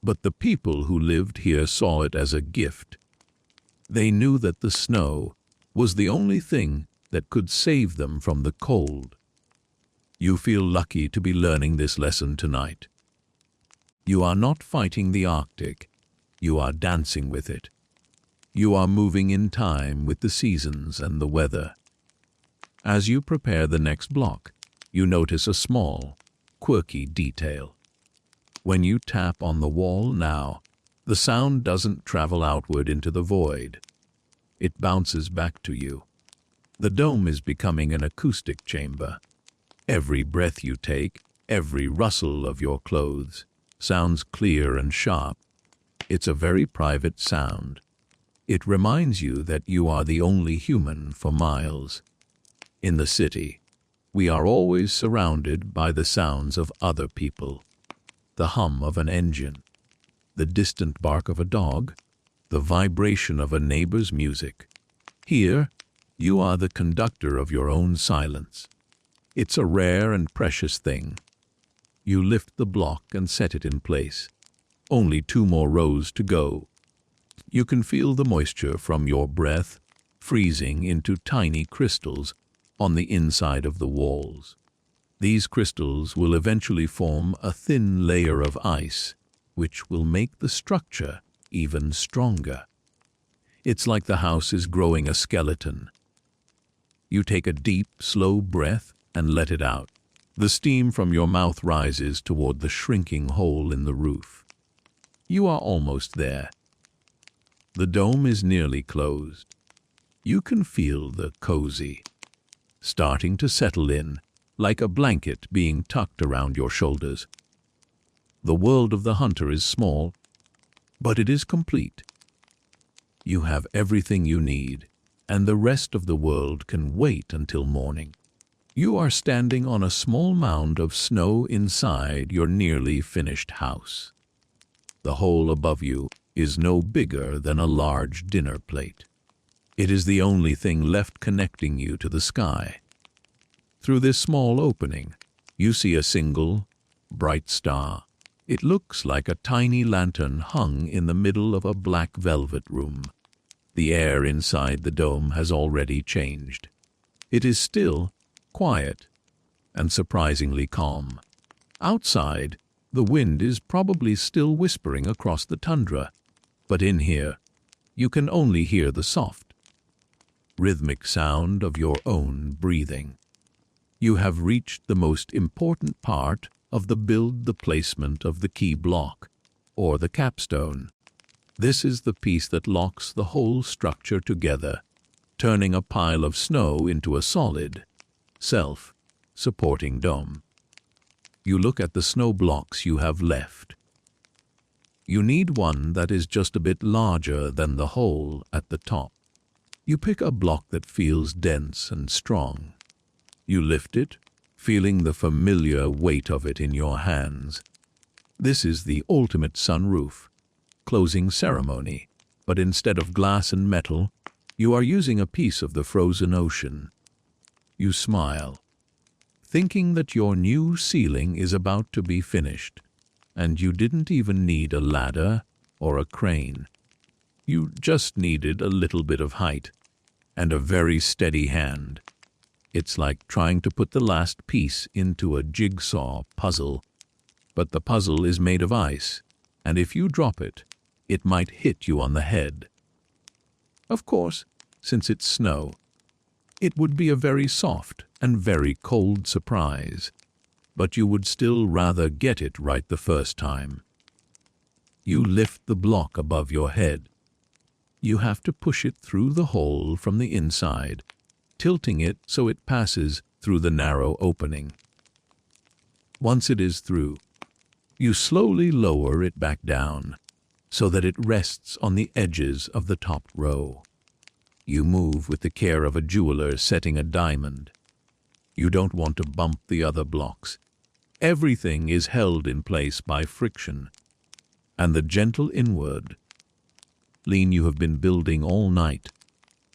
But the people who lived here saw it as a gift. They knew that the snow was the only thing that could save them from the cold. You feel lucky to be learning this lesson tonight. You are not fighting the Arctic, you are dancing with it. You are moving in time with the seasons and the weather. As you prepare the next block, you notice a small, quirky detail. When you tap on the wall now, the sound doesn't travel outward into the void. It bounces back to you. The dome is becoming an acoustic chamber. Every breath you take, every rustle of your clothes, sounds clear and sharp. It's a very private sound. It reminds you that you are the only human for miles. In the city, we are always surrounded by the sounds of other people. The hum of an engine, the distant bark of a dog, the vibration of a neighbor's music. Here, you are the conductor of your own silence. It's a rare and precious thing. You lift the block and set it in place. Only 2 more rows to go. You can feel the moisture from your breath freezing into tiny crystals on the inside of the walls. These crystals will eventually form a thin layer of ice, which will make the structure even stronger. It's like the house is growing a skeleton. You take a deep, slow breath and let it out. The steam from your mouth rises toward the shrinking hole in the roof. You are almost there. The dome is nearly closed. You can feel the cozy starting to settle in, like a blanket being tucked around your shoulders. The world of the hunter is small, but it is complete. You have everything you need, and the rest of the world can wait until morning. You are standing on a small mound of snow inside your nearly finished house. The hole above you is no bigger than a large dinner plate. It is the only thing left connecting you to the sky. Through this small opening, you see a single, bright star. It looks like a tiny lantern hung in the middle of a black velvet room. The air inside the dome has already changed. It is still, quiet, and surprisingly calm. Outside, the wind is probably still whispering across the tundra, but in here, you can only hear the soft, rhythmic sound of your own breathing. You have reached the most important part of the placement of the key block, or the capstone. This is the piece that locks the whole structure together, turning a pile of snow into a solid, self-supporting dome. You look at the snow blocks you have left. You need one that is just a bit larger than the hole at the top. You pick a block that feels dense and strong. You lift it, feeling the familiar weight of it in your hands. This is the ultimate sunroof closing ceremony, but instead of glass and metal, you are using a piece of the frozen ocean. You smile, thinking that your new ceiling is about to be finished, and you didn't even need a ladder or a crane. You just needed a little bit of height and a very steady hand. It's like trying to put the last piece into a jigsaw puzzle, but the puzzle is made of ice, and if you drop it, it might hit you on the head. Of course, since it's snow, it would be a very soft and very cold surprise, but you would still rather get it right the first time. You lift the block above your head. You have to push it through the hole from the inside, tilting it so it passes through the narrow opening. Once it is through, you slowly lower it back down so that it rests on the edges of the top row. You move with the care of a jeweler setting a diamond. You don't want to bump the other blocks. Everything is held in place by friction and the gentle inward lean you have been building all night.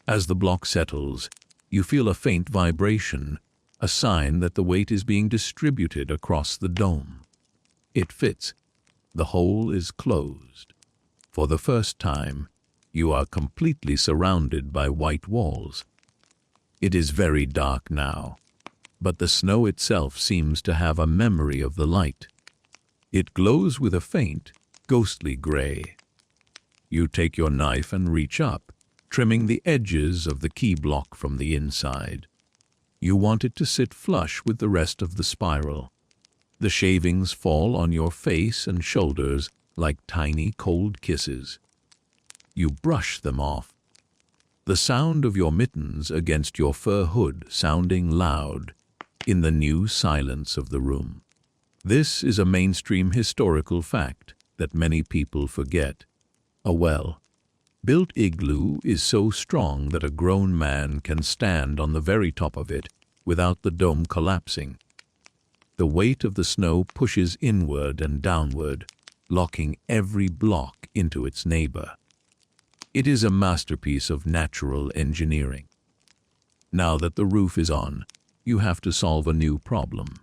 As the block settles, you feel a faint vibration, a sign that the weight is being distributed across the dome. It fits. The hole is closed. For the first time, you are completely surrounded by white walls. It is very dark now, but the snow itself seems to have a memory of the light. It glows with a faint, ghostly gray. You take your knife and reach up, trimming the edges of the key block from the inside. You want it to sit flush with the rest of the spiral. The shavings fall on your face and shoulders like tiny cold kisses. You brush them off, the sound of your mittens against your fur hood sounding loud in the new silence of the room. This is a mainstream historical fact that many people forget. A well-built igloo is so strong that a grown man can stand on the very top of it without the dome collapsing. The weight of the snow pushes inward and downward, locking every block into its neighbor. It is a masterpiece of natural engineering. Now that the roof is on, you have to solve a new problem.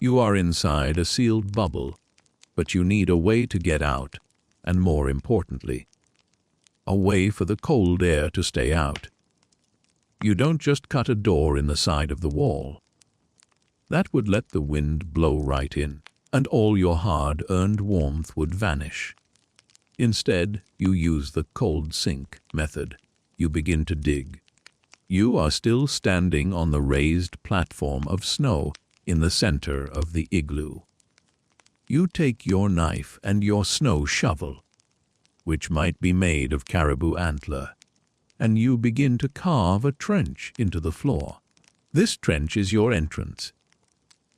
You are inside a sealed bubble, but you need a way to get out, and more importantly, a way for the cold air to stay out. You don't just cut a door in the side of the wall. That would let the wind blow right in, and all your hard-earned warmth would vanish. Instead, you use the cold sink method. You begin to dig. You are still standing on the raised platform of snow in the center of the igloo. You take your knife and your snow shovel, which might be made of caribou antler, and you begin to carve a trench into the floor. This trench is your entrance.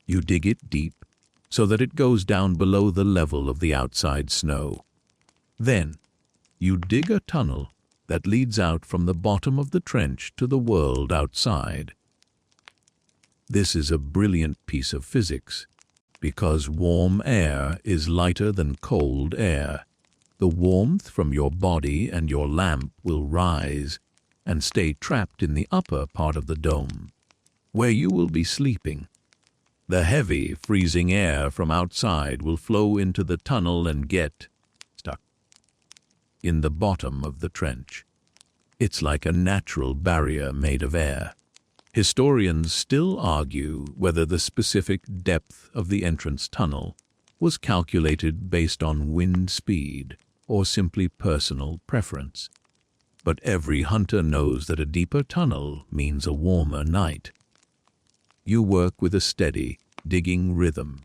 You dig it deep, so that it goes down below the level of the outside snow. Then, you dig a tunnel that leads out from the bottom of the trench to the world outside. This is a brilliant piece of physics, because warm air is lighter than cold air. The warmth from your body and your lamp will rise and stay trapped in the upper part of the dome, where you will be sleeping. The heavy, freezing air from outside will flow into the tunnel and get stuck in the bottom of the trench. It's like a natural barrier made of air. Historians still argue whether the specific depth of the entrance tunnel was calculated based on wind speed or simply personal preference. But every hunter knows that a deeper tunnel means a warmer night. You work with a steady, digging rhythm.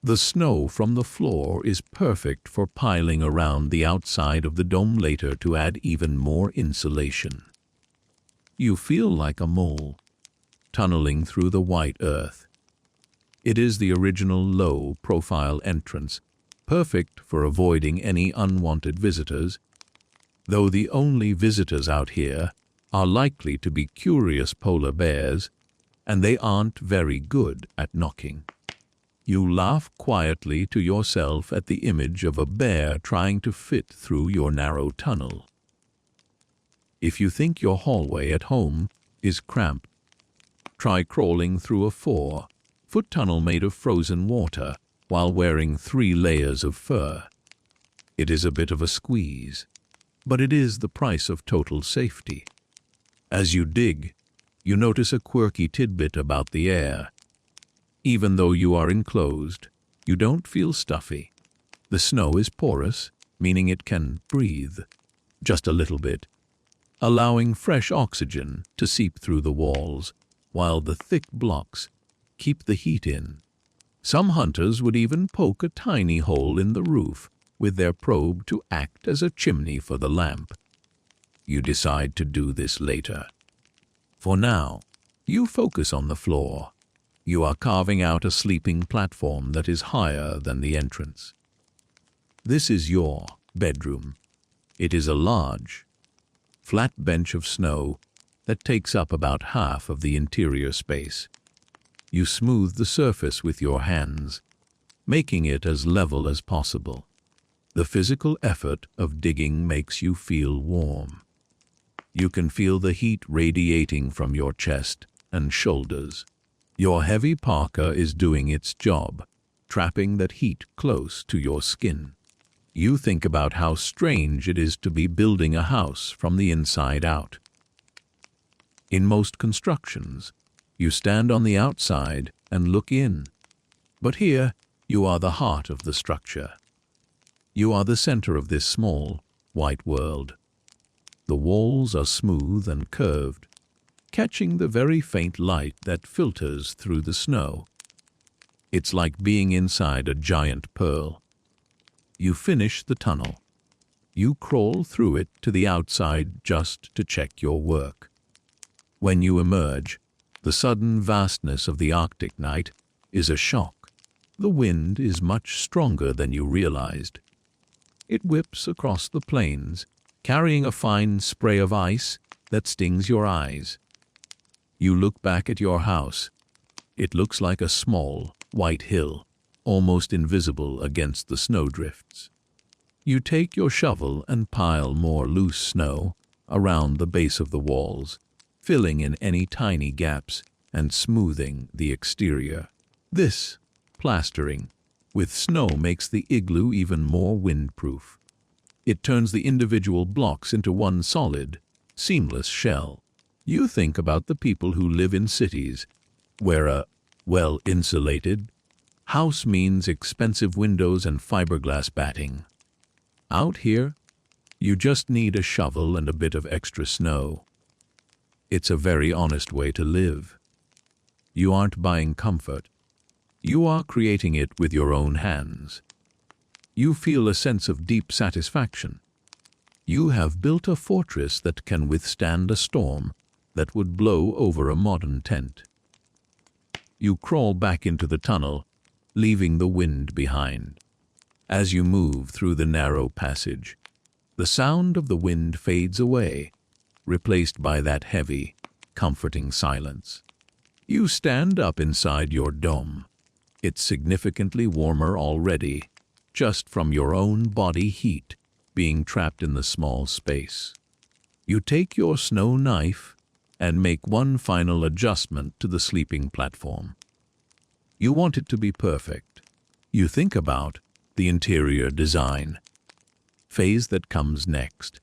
The snow from the floor is perfect for piling around the outside of the dome later to add even more insulation. You feel like a mole, tunneling through the white earth. It is the original low-profile entrance, perfect for avoiding any unwanted visitors, though the only visitors out here are likely to be curious polar bears, and they aren't very good at knocking. You laugh quietly to yourself at the image of a bear trying to fit through your narrow tunnel. If you think your hallway at home is cramped, try crawling through a 4-foot tunnel made of frozen water while wearing 3 layers of fur. It is a bit of a squeeze, but it is the price of total safety. As you dig, you notice a quirky tidbit about the air. Even though you are enclosed, you don't feel stuffy. The snow is porous, meaning it can breathe, just a little bit, allowing fresh oxygen to seep through the walls, while the thick blocks keep the heat in. Some hunters would even poke a tiny hole in the roof with their probe to act as a chimney for the lamp. You decide to do this later. For now, you focus on the floor. You are carving out a sleeping platform that is higher than the entrance. This is your bedroom. It is a large, flat bench of snow that takes up about half of the interior space. You smooth the surface with your hands, making it as level as possible. The physical effort of digging makes you feel warm. You can feel the heat radiating from your chest and shoulders. Your heavy parka is doing its job, trapping that heat close to your skin. You think about how strange it is to be building a house from the inside out. In most constructions, you stand on the outside and look in. But here, you are the heart of the structure. You are the center of this small, white world. The walls are smooth and curved, catching the very faint light that filters through the snow. It's like being inside a giant pearl. You finish the tunnel. You crawl through it to the outside just to check your work. When you emerge, the sudden vastness of the Arctic night is a shock. The wind is much stronger than you realized. It whips across the plains, carrying a fine spray of ice that stings your eyes. You look back at your house. It looks like a small, white hill, almost invisible against the snowdrifts. You take your shovel and pile more loose snow around the base of the walls, filling in any tiny gaps and smoothing the exterior. This plastering with snow makes the igloo even more windproof. It turns the individual blocks into one solid, seamless shell. You think about the people who live in cities, where a well-insulated house means expensive windows and fiberglass batting. Out here, you just need a shovel and a bit of extra snow. It's a very honest way to live. You aren't buying comfort. You are creating it with your own hands. You feel a sense of deep satisfaction. You have built a fortress that can withstand a storm that would blow over a modern tent. You crawl back into the tunnel leaving the wind behind. As you move through the narrow passage, the sound of the wind fades away, replaced by that heavy, comforting silence. You stand up inside your dome. It's significantly warmer already, just from your own body heat being trapped in the small space. You take your snow knife and make one final adjustment to the sleeping platform. You want it to be perfect. You think about the interior design phase that comes next.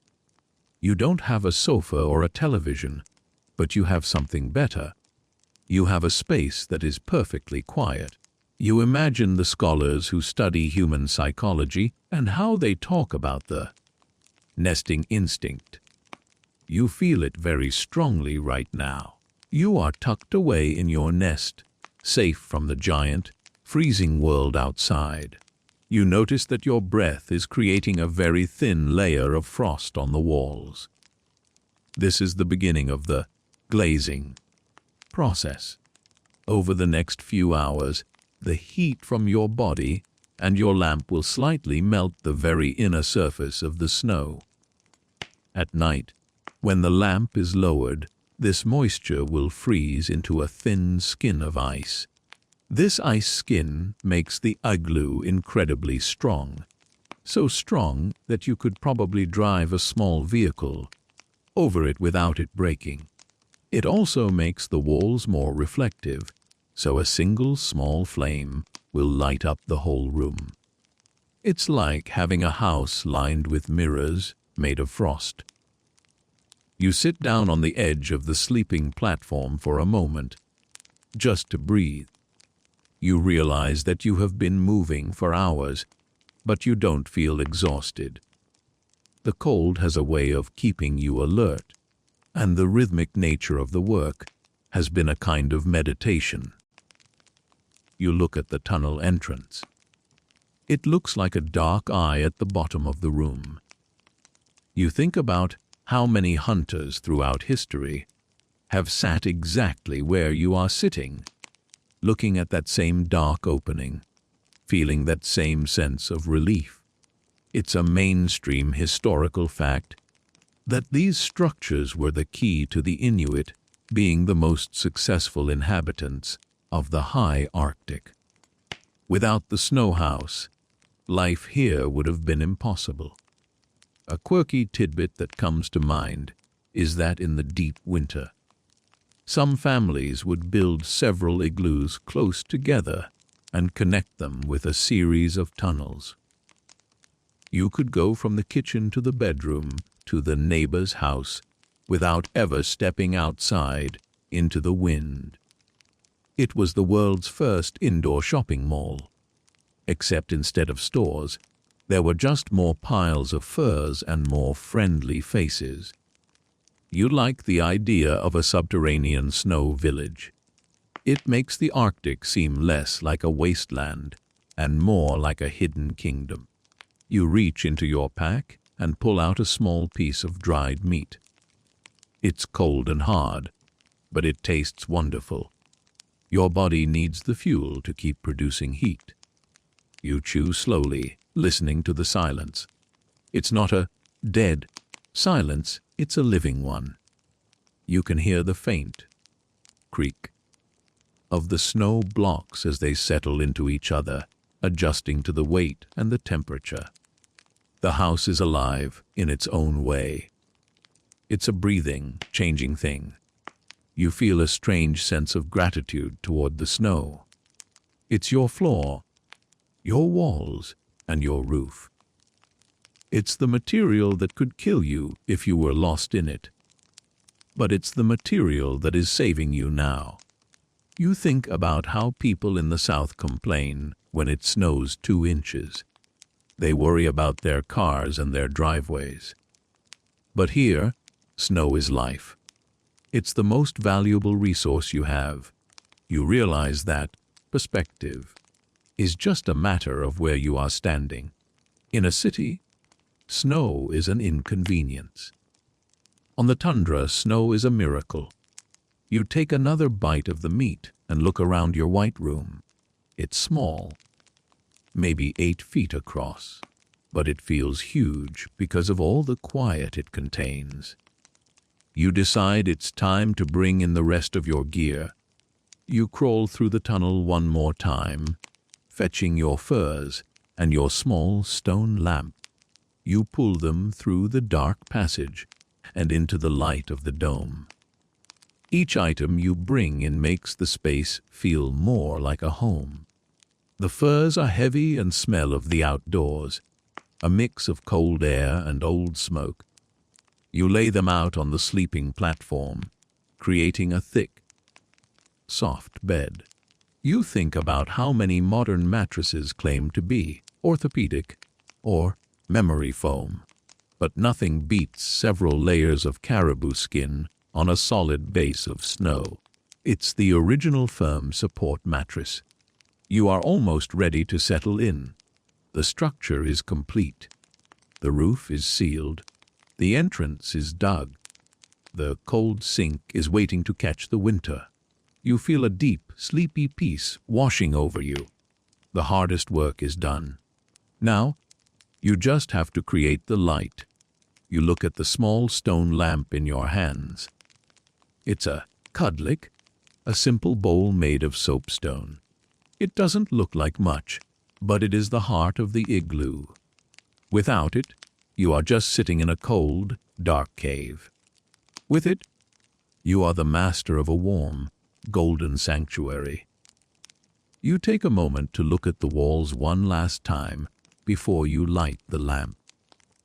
You don't have a sofa or a television, but you have something better. You have a space that is perfectly quiet. You imagine the scholars who study human psychology and how they talk about the nesting instinct. You feel it very strongly right now. You are tucked away in your nest, safe from the giant, freezing world outside. You notice that your breath is creating a very thin layer of frost on the walls. This is the beginning of the glazing process. Over the next few hours, the heat from your body and your lamp will slightly melt the very inner surface of the snow. At night, when the lamp is lowered, this moisture will freeze into a thin skin of ice. This ice skin makes the igloo incredibly strong, so strong that you could probably drive a small vehicle over it without it breaking. It also makes the walls more reflective, so a single small flame will light up the whole room. It's like having a house lined with mirrors made of frost. You sit down on the edge of the sleeping platform for a moment, just to breathe. You realize that you have been moving for hours, but you don't feel exhausted. The cold has a way of keeping you alert, and the rhythmic nature of the work has been a kind of meditation. You look at the tunnel entrance. It looks like a dark eye at the bottom of the room. You think about how many hunters throughout history have sat exactly where you are sitting, looking at that same dark opening, feeling that same sense of relief. It's a mainstream historical fact that these structures were the key to the Inuit being the most successful inhabitants of the high Arctic. Without the snow house, life here would have been impossible. A quirky tidbit that comes to mind is that in the deep winter, some families would build several igloos close together and connect them with a series of tunnels. You could go from the kitchen to the bedroom to the neighbor's house without ever stepping outside into the wind. It was the world's first indoor shopping mall, except instead of stores, there were just more piles of furs and more friendly faces. You like the idea of a subterranean snow village. It makes the Arctic seem less like a wasteland and more like a hidden kingdom. You reach into your pack and pull out a small piece of dried meat. It's cold and hard, but it tastes wonderful. Your body needs the fuel to keep producing heat. You chew slowly, listening to the silence. It's not a dead silence, it's a living one. You can hear the faint creak of the snow blocks as they settle into each other, adjusting to the weight and the temperature. The house is alive in its own way. It's a breathing, changing thing. You feel a strange sense of gratitude toward the snow. It's your floor, your walls, and your roof. It's the material that could kill you if you were lost in it. But it's the material that is saving you now. You think about how people in the South complain when it snows 2 inches. They worry about their cars and their driveways. But here, snow is life. It's the most valuable resource you have. You realize that perspective is just a matter of where you are standing. In a city, snow is an inconvenience. On the tundra, snow is a miracle. You take another bite of the meat and look around your white room. It's small, maybe 8 feet across, but it feels huge because of all the quiet it contains. You decide it's time to bring in the rest of your gear. You crawl through the tunnel one more time, fetching your furs and your small stone lamp. You pull them through the dark passage and into the light of the dome. Each item you bring in makes the space feel more like a home. The furs are heavy and smell of the outdoors, a mix of cold air and old smoke. You lay them out on the sleeping platform, creating a thick, soft bed. You think about how many modern mattresses claim to be orthopedic or memory foam, but nothing beats several layers of caribou skin on a solid base of snow. It's the original firm support mattress. You are almost ready to settle in. The structure is complete. The roof is sealed. The entrance is dug. The cold sink is waiting to catch the winter. You feel a deep, sleepy peace washing over you. The hardest work is done. Now, you just have to create the light. You look at the small stone lamp in your hands. It's a cudlick, a simple bowl made of soapstone. It doesn't look like much, but it is the heart of the igloo. Without it, you are just sitting in a cold, dark cave. With it, you are the master of a warm, golden sanctuary. You take a moment to look at the walls one last time before you light the lamp.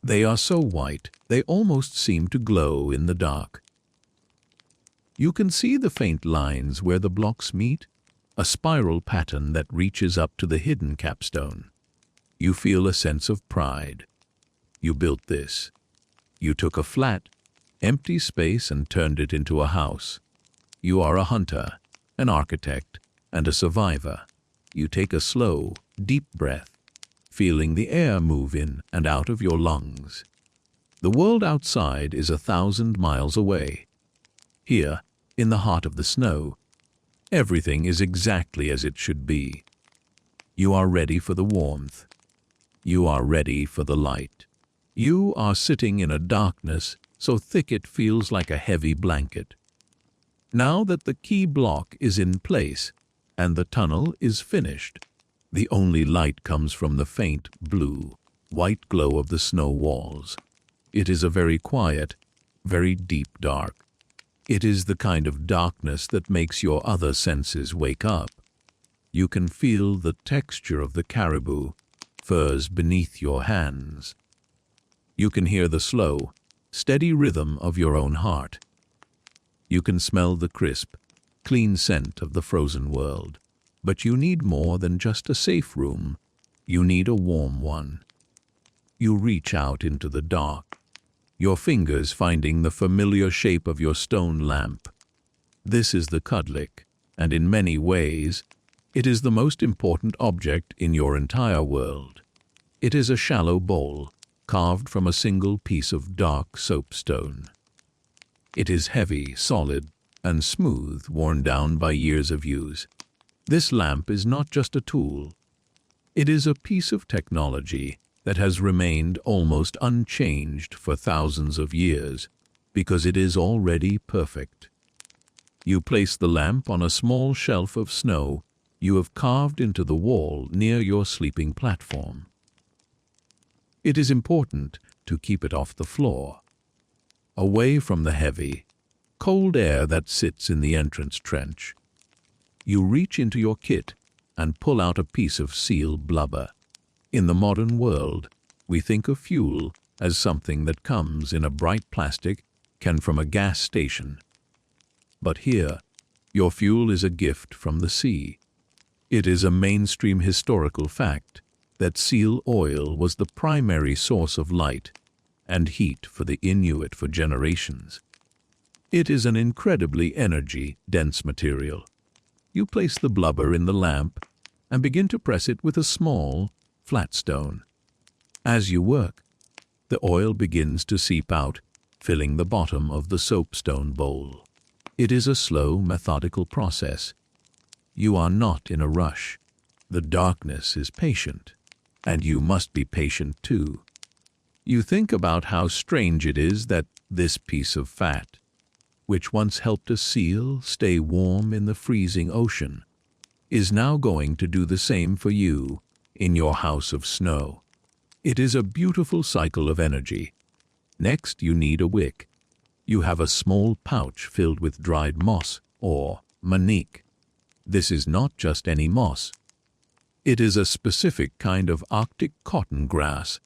They are so white, they almost seem to glow in the dark. You can see the faint lines where the blocks meet, a spiral pattern that reaches up to the hidden capstone. You feel a sense of pride. You built this. You took a flat, empty space and turned it into a house. You are a hunter, an architect, and a survivor. You take a slow, deep breath, feeling the air move in and out of your lungs. The world outside is 1,000 miles away. Here, in the heart of the snow, everything is exactly as it should be. You are ready for the warmth. You are ready for the light. You are sitting in a darkness so thick it feels like a heavy blanket. Now that the key block is in place and the tunnel is finished, the only light comes from the faint blue, white glow of the snow walls. It is a very quiet, very deep dark. It is the kind of darkness that makes your other senses wake up. You can feel the texture of the caribou furs beneath your hands. You can hear the slow, steady rhythm of your own heart. You can smell the crisp, clean scent of the frozen world. But you need more than just a safe room. You need a warm one. You reach out into the dark, your fingers finding the familiar shape of your stone lamp. This is the cudlick, and in many ways, it is the most important object in your entire world. It is a shallow bowl, carved from a single piece of dark soapstone. It is heavy, solid, and smooth, worn down by years of use. This lamp is not just a tool. It is a piece of technology that has remained almost unchanged for thousands of years because it is already perfect. You place the lamp on a small shelf of snow you have carved into the wall near your sleeping platform. It is important to keep it off the floor, away from the heavy, cold air that sits in the entrance trench. You reach into your kit and pull out a piece of seal blubber. In the modern world, we think of fuel as something that comes in a bright plastic can from a gas station. But here, your fuel is a gift from the sea. It is a mainstream historical fact that seal oil was the primary source of light and heat for the Inuit for generations. It is an incredibly energy-dense material. You place the blubber in the lamp and begin to press it with a small, flat stone. As you work, the oil begins to seep out, filling the bottom of the soapstone bowl. It is a slow, methodical process. You are not in a rush. The darkness is patient, and you must be patient too. You think about how strange it is that this piece of fat, which once helped a seal stay warm in the freezing ocean, is now going to do the same for you in your house of snow. It is a beautiful cycle of energy. Next, you need a wick. You have a small pouch filled with dried moss or manique. This is not just any moss. It is a specific kind of Arctic cotton grass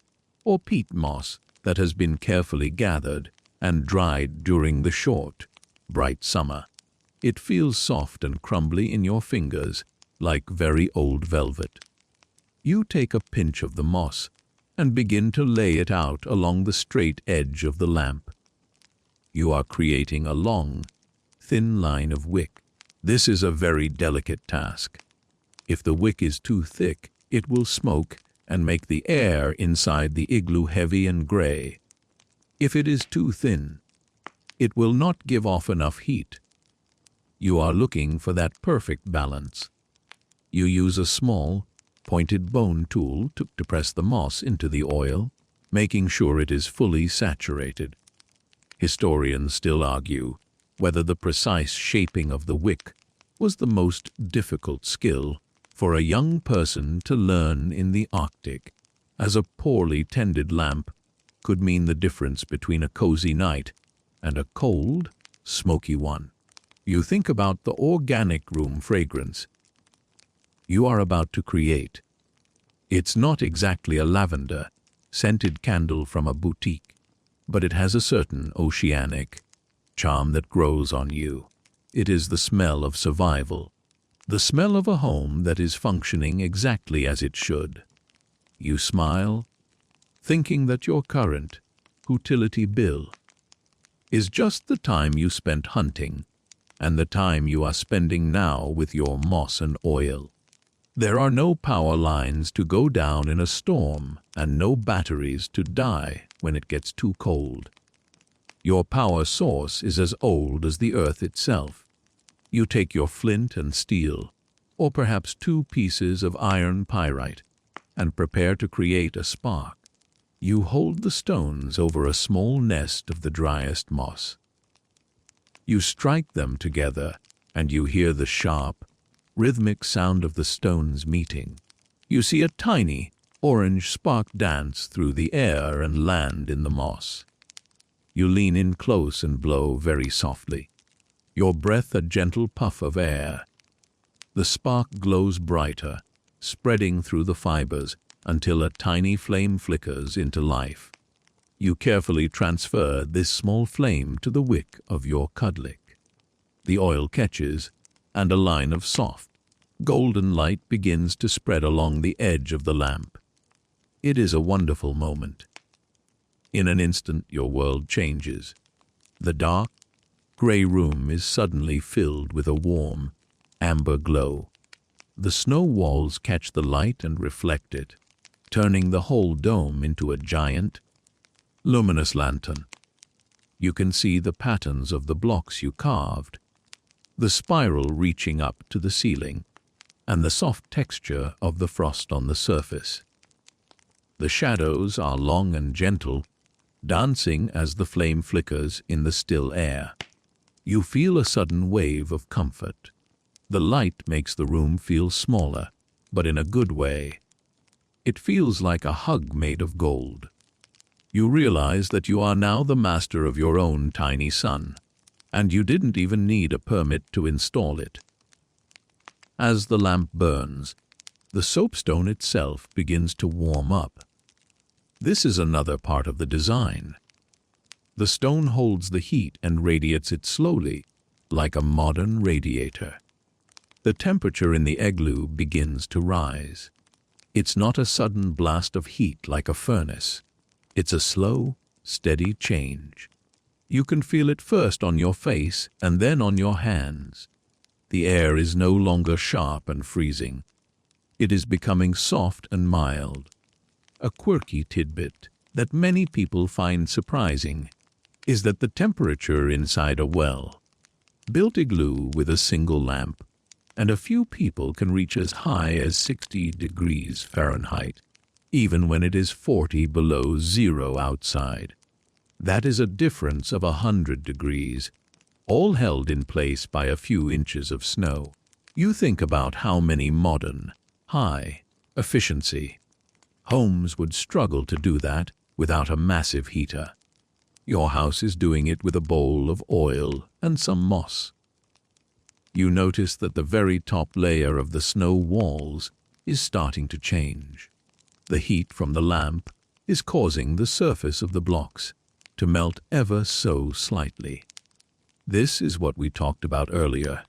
or peat moss that has been carefully gathered and dried during the short, bright summer. It feels soft and crumbly in your fingers, like very old velvet. You take a pinch of the moss and begin to lay it out along the straight edge of the lamp. You are creating a long, thin line of wick. This is a very delicate task. If the wick is too thick, it will smoke and make the air inside the igloo heavy and gray. If it is too thin, it will not give off enough heat. You are looking for that perfect balance. You use a small, pointed bone tool to press the moss into the oil, making sure it is fully saturated. Historians still argue whether the precise shaping of the wick was the most difficult skill for a young person to learn in the Arctic, as a poorly tended lamp could mean the difference between a cozy night and a cold, smoky one. You think about the organic room fragrance you are about to create. It's not exactly a lavender, scented candle from a boutique, but it has a certain oceanic charm that grows on you. It is the smell of survival, the smell of a home that is functioning exactly as it should. You smile, thinking that your current utility bill is just the time you spent hunting and the time you are spending now with your moss and oil. There are no power lines to go down in a storm and no batteries to die when it gets too cold. Your power source is as old as the earth itself. You take your flint and steel, or perhaps 2 pieces of iron pyrite, and prepare to create a spark. You hold the stones over a small nest of the driest moss. You strike them together, and you hear the sharp, rhythmic sound of the stones meeting. You see a tiny, orange spark dance through the air and land in the moss. You lean in close and blow very softly, your breath a gentle puff of air. The spark glows brighter, spreading through the fibers until a tiny flame flickers into life. You carefully transfer this small flame to the wick of your cudlick. The oil catches, and a line of soft, golden light begins to spread along the edge of the lamp. It is a wonderful moment. In an instant, your world changes. The dark, gray room is suddenly filled with a warm, amber glow. The snow walls catch the light and reflect it, turning the whole dome into a giant, luminous lantern. You can see the patterns of the blocks you carved, the spiral reaching up to the ceiling, and the soft texture of the frost on the surface. The shadows are long and gentle, dancing as the flame flickers in the still air. You feel a sudden wave of comfort. The light makes the room feel smaller, but in a good way. It feels like a hug made of gold. You realize that you are now the master of your own tiny sun, and you didn't even need a permit to install it. As the lamp burns, the soapstone itself begins to warm up. This is another part of the design. The stone holds the heat and radiates it slowly, like a modern radiator. The temperature in the igloo begins to rise. It's not a sudden blast of heat like a furnace. It's a slow, steady change. You can feel it first on your face and then on your hands. The air is no longer sharp and freezing. It is becoming soft and mild. A quirky tidbit that many people find surprising is that the temperature inside a well-built igloo with a single lamp and a few people can reach as high as 60 degrees Fahrenheit, even when it is 40 below zero outside. That is a difference of 100 degrees, all held in place by a few inches of snow. You think about how many modern, high-efficiency homes would struggle to do that without a massive heater. Your house is doing it with a bowl of oil and some moss. You notice that the very top layer of the snow walls is starting to change. The heat from the lamp is causing the surface of the blocks to melt ever so slightly. This is what we talked about earlier,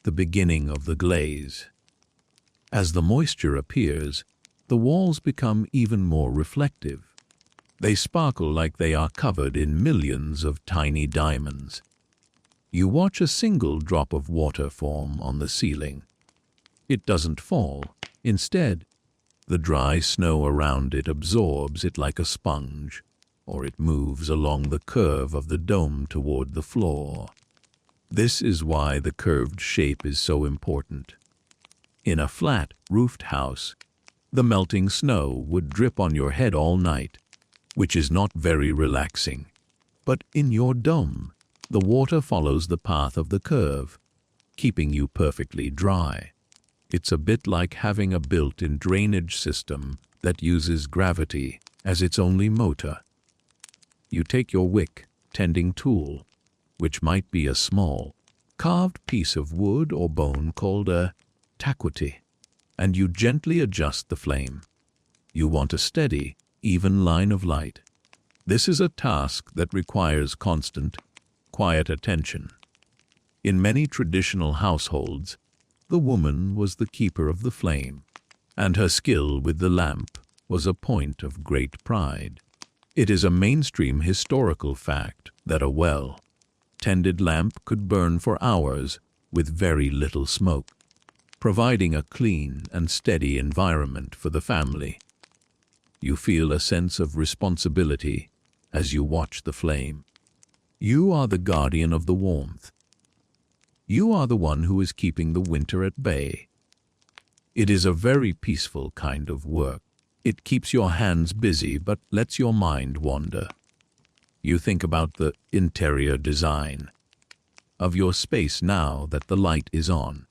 the beginning of the glaze. As the moisture appears, the walls become even more reflective. They sparkle like they are covered in millions of tiny diamonds. You watch a single drop of water form on the ceiling. It doesn't fall. Instead, the dry snow around it absorbs it like a sponge, or it moves along the curve of the dome toward the floor. This is why the curved shape is so important. In a flat, roofed house, the melting snow would drip on your head all night, which is not very relaxing. But in your dome, the water follows the path of the curve, keeping you perfectly dry. It's a bit like having a built-in drainage system that uses gravity as its only motor. You take your wick, tending tool, which might be a small, carved piece of wood or bone called a taquety, and you gently adjust the flame. You want a steady, even line of light. This is a task that requires constant, quiet attention. In many traditional households, the woman was the keeper of the flame, and her skill with the lamp was a point of great pride. It is a mainstream historical fact that a well-tended lamp could burn for hours with very little smoke, providing a clean and steady environment for the family. You feel a sense of responsibility as you watch the flame. You are the guardian of the warmth. You are the one who is keeping the winter at bay. It is a very peaceful kind of work. It keeps your hands busy but lets your mind wander. You think about the interior design of your space now that the light is on.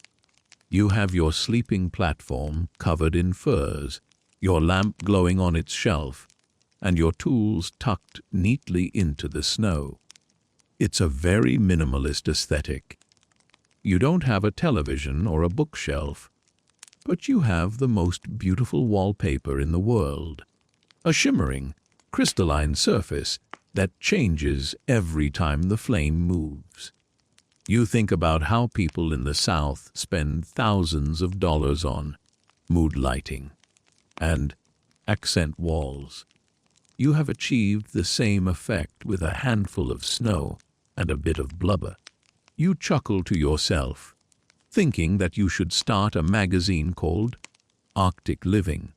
You have your sleeping platform covered in furs, your lamp glowing on its shelf, and your tools tucked neatly into the snow. It's a very minimalist aesthetic. You don't have a television or a bookshelf, but you have the most beautiful wallpaper in the world. A shimmering, crystalline surface that changes every time the flame moves. You think about how people in the South spend thousands of dollars on mood lighting and accent walls. You have achieved the same effect with a handful of snow and a bit of blubber. You chuckle to yourself, thinking that you should start a magazine called Arctic Living.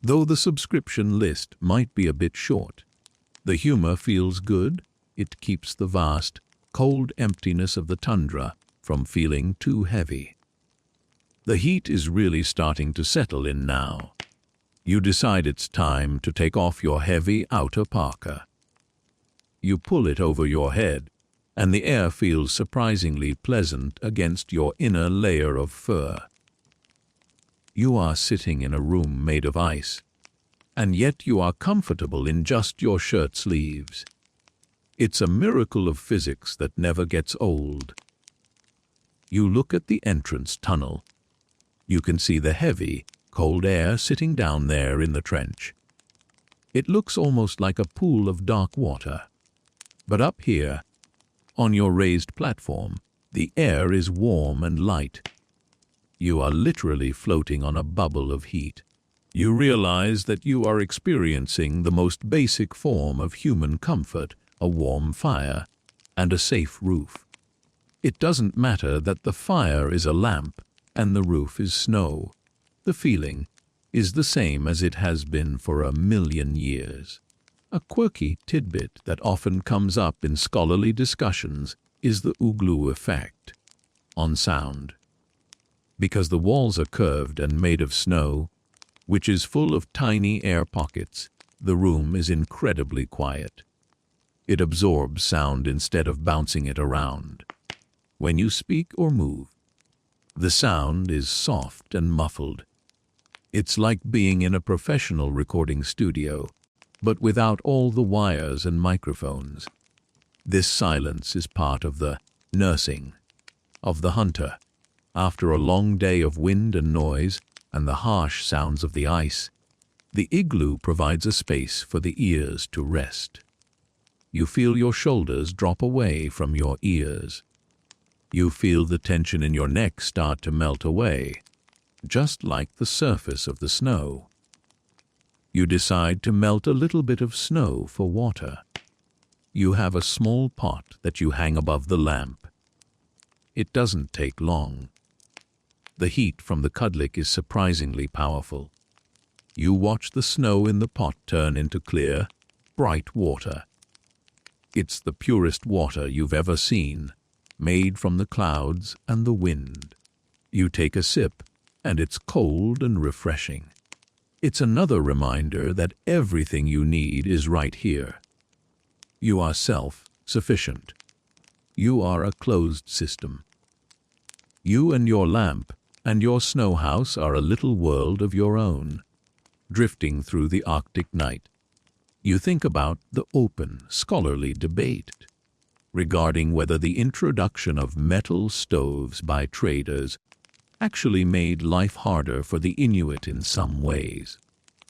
Though the subscription list might be a bit short, the humor feels good. It keeps the vast, cold emptiness of the tundra from feeling too heavy. The heat is really starting to settle in now. You decide it's time to take off your heavy outer parka. You pull it over your head, and the air feels surprisingly pleasant against your inner layer of fur. You are sitting in a room made of ice, and yet you are comfortable in just your shirt sleeves. It's a miracle of physics that never gets old. You look at the entrance tunnel. You can see the heavy, cold air sitting down there in the trench. It looks almost like a pool of dark water. But up here, on your raised platform, the air is warm and light. You are literally floating on a bubble of heat. You realize that you are experiencing the most basic form of human comfort, a warm fire and a safe roof. It doesn't matter that the fire is a lamp and the roof is snow. The feeling is the same as it has been for 1,000,000 years. A quirky tidbit that often comes up in scholarly discussions is the Igloo effect. on sound. Because the walls are curved and made of snow, which is full of tiny air pockets, the room is incredibly quiet. It absorbs sound instead of bouncing it around. When you speak or move, the sound is soft and muffled. It's like being in a professional recording studio, but without all the wires and microphones. This silence is part of the nursing of the hunter. After a long day of wind and noise and the harsh sounds of the ice, the igloo provides a space for the ears to rest. You feel your shoulders drop away from your ears. You feel the tension in your neck start to melt away, just like the surface of the snow. You decide to melt a little bit of snow for water. You have a small pot that you hang above the lamp. It doesn't take long. The heat from the kudlik is surprisingly powerful. You watch the snow in the pot turn into clear, bright water. It's the purest water you've ever seen, made from the clouds and the wind. You take a sip, and it's cold and refreshing. It's another reminder that everything you need is right here. You are self-sufficient. You are a closed system. You and your lamp and your snow house are a little world of your own, drifting through the Arctic night. You think about the open, scholarly debate regarding whether the introduction of metal stoves by traders actually made life harder for the Inuit in some ways.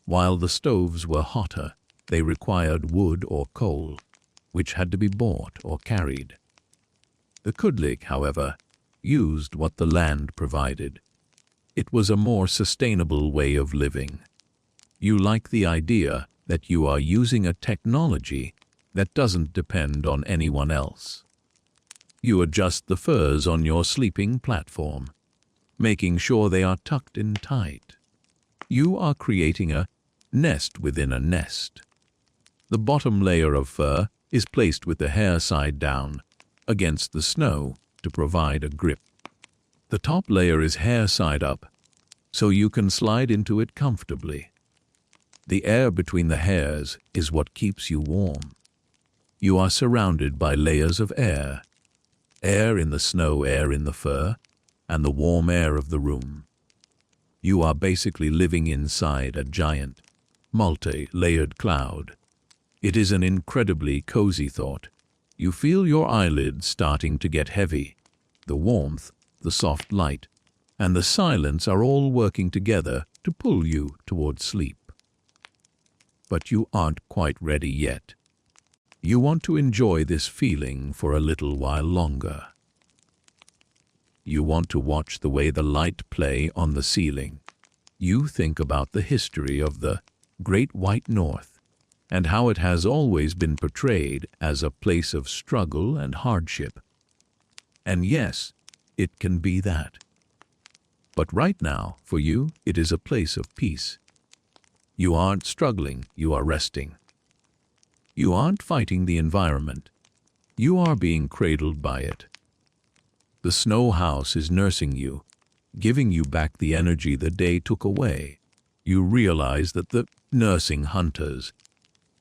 While the stoves were hotter, they required wood or coal, which had to be bought or carried. The kudlik, however, used what the land provided. It was a more sustainable way of living. You like the idea that you are using a technology that doesn't depend on anyone else. You adjust the furs on your sleeping platform, making sure they are tucked in tight. You are creating a nest within a nest. The bottom layer of fur is placed with the hair side down against the snow to provide a grip. The top layer is hair side up, so you can slide into it comfortably. The air between the hairs is what keeps you warm. You are surrounded by layers of air. Air in the snow, air in the fur, and the warm air of the room. You are basically living inside a giant, multi-layered cloud. It is an incredibly cozy thought. You feel your eyelids starting to get heavy. The warmth, the soft light, and the silence are all working together to pull you towards sleep. But you aren't quite ready yet. You want to enjoy this feeling for a little while longer. You want to watch the way the light play on the ceiling. You think about the history of the Great White North and how it has always been portrayed as a place of struggle and hardship. And yes, it can be that. But right now, for you, it is a place of peace. You aren't struggling, you are resting. You aren't fighting the environment. You are being cradled by it. The snow house is nursing you, giving you back the energy the day took away. You realize that the nursing hunters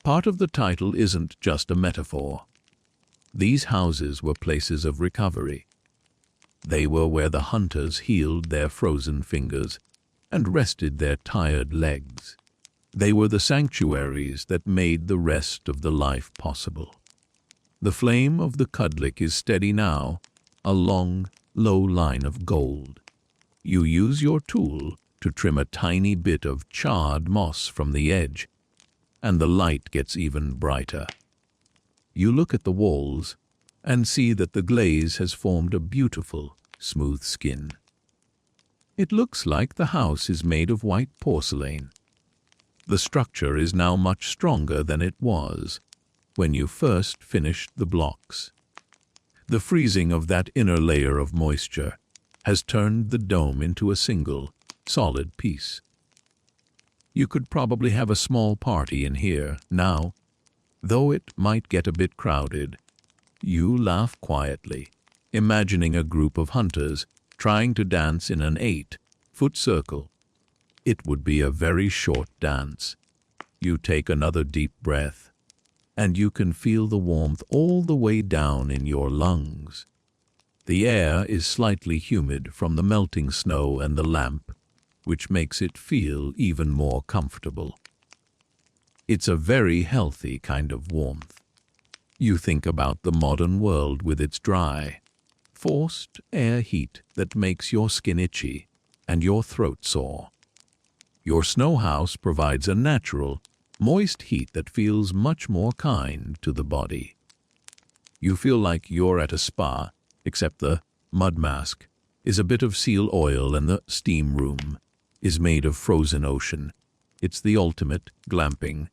part of the title isn't just a metaphor. These houses were places of recovery. They were where the hunters healed their frozen fingers and rested their tired legs. They were the sanctuaries that made the rest of the life possible. The flame of the kudlik is steady now, a long, low line of gold. You use your tool to trim a tiny bit of charred moss from the edge, and the light gets even brighter. You look at the walls and see that the glaze has formed a beautiful, smooth skin. It looks like the house is made of white porcelain. The structure is now much stronger than it was when you first finished the blocks. The freezing of that inner layer of moisture has turned the dome into a single, solid piece. You could probably have a small party in here now, though it might get a bit crowded. You laugh quietly. imagining a group of hunters trying to dance in an 8-foot circle. It would be a very short dance. You take another deep breath, and you can feel the warmth all the way down in your lungs. The air is slightly humid from the melting snow and the lamp, which makes it feel even more comfortable. It's a very healthy kind of warmth. You think about the modern world with its dry, forced air heat that makes your skin itchy and your throat sore. Your snow house provides a natural, moist heat that feels much more kind to the body. You feel like you're at a spa, except the mud mask is a bit of seal oil and the steam room is made of frozen ocean. It's the ultimate glamping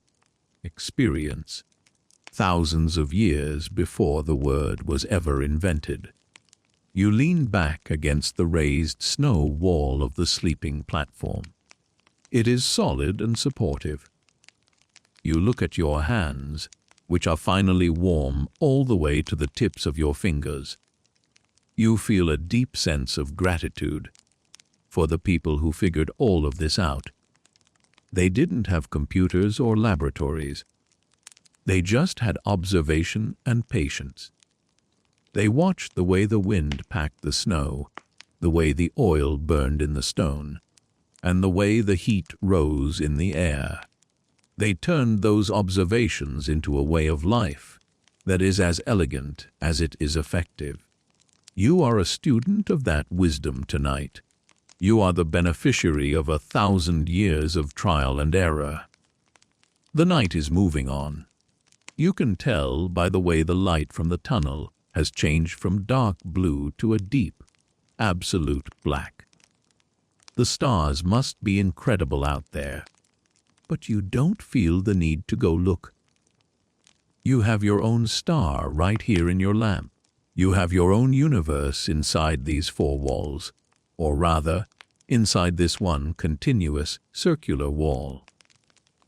experience, thousands of years before the word was ever invented. You lean back against the raised snow wall of the sleeping platform. It is solid and supportive. You look at your hands, which are finally warm all the way to the tips of your fingers. You feel a deep sense of gratitude for the people who figured all of this out. They didn't have computers or laboratories. They just had observation and patience. They watched the way the wind packed the snow, the way the oil burned in the stone, and the way the heat rose in the air. They turned those observations into a way of life that is as elegant as it is effective. You are a student of that wisdom tonight. You are the beneficiary of 1,000 years of trial and error. The night is moving on. You can tell by the way the light from the tunnel has changed from dark blue to a deep, absolute black. The stars must be incredible out there, but you don't feel the need to go look. You have your own star right here in your lamp. You have your own universe inside these four walls, or rather, inside this one continuous circular wall.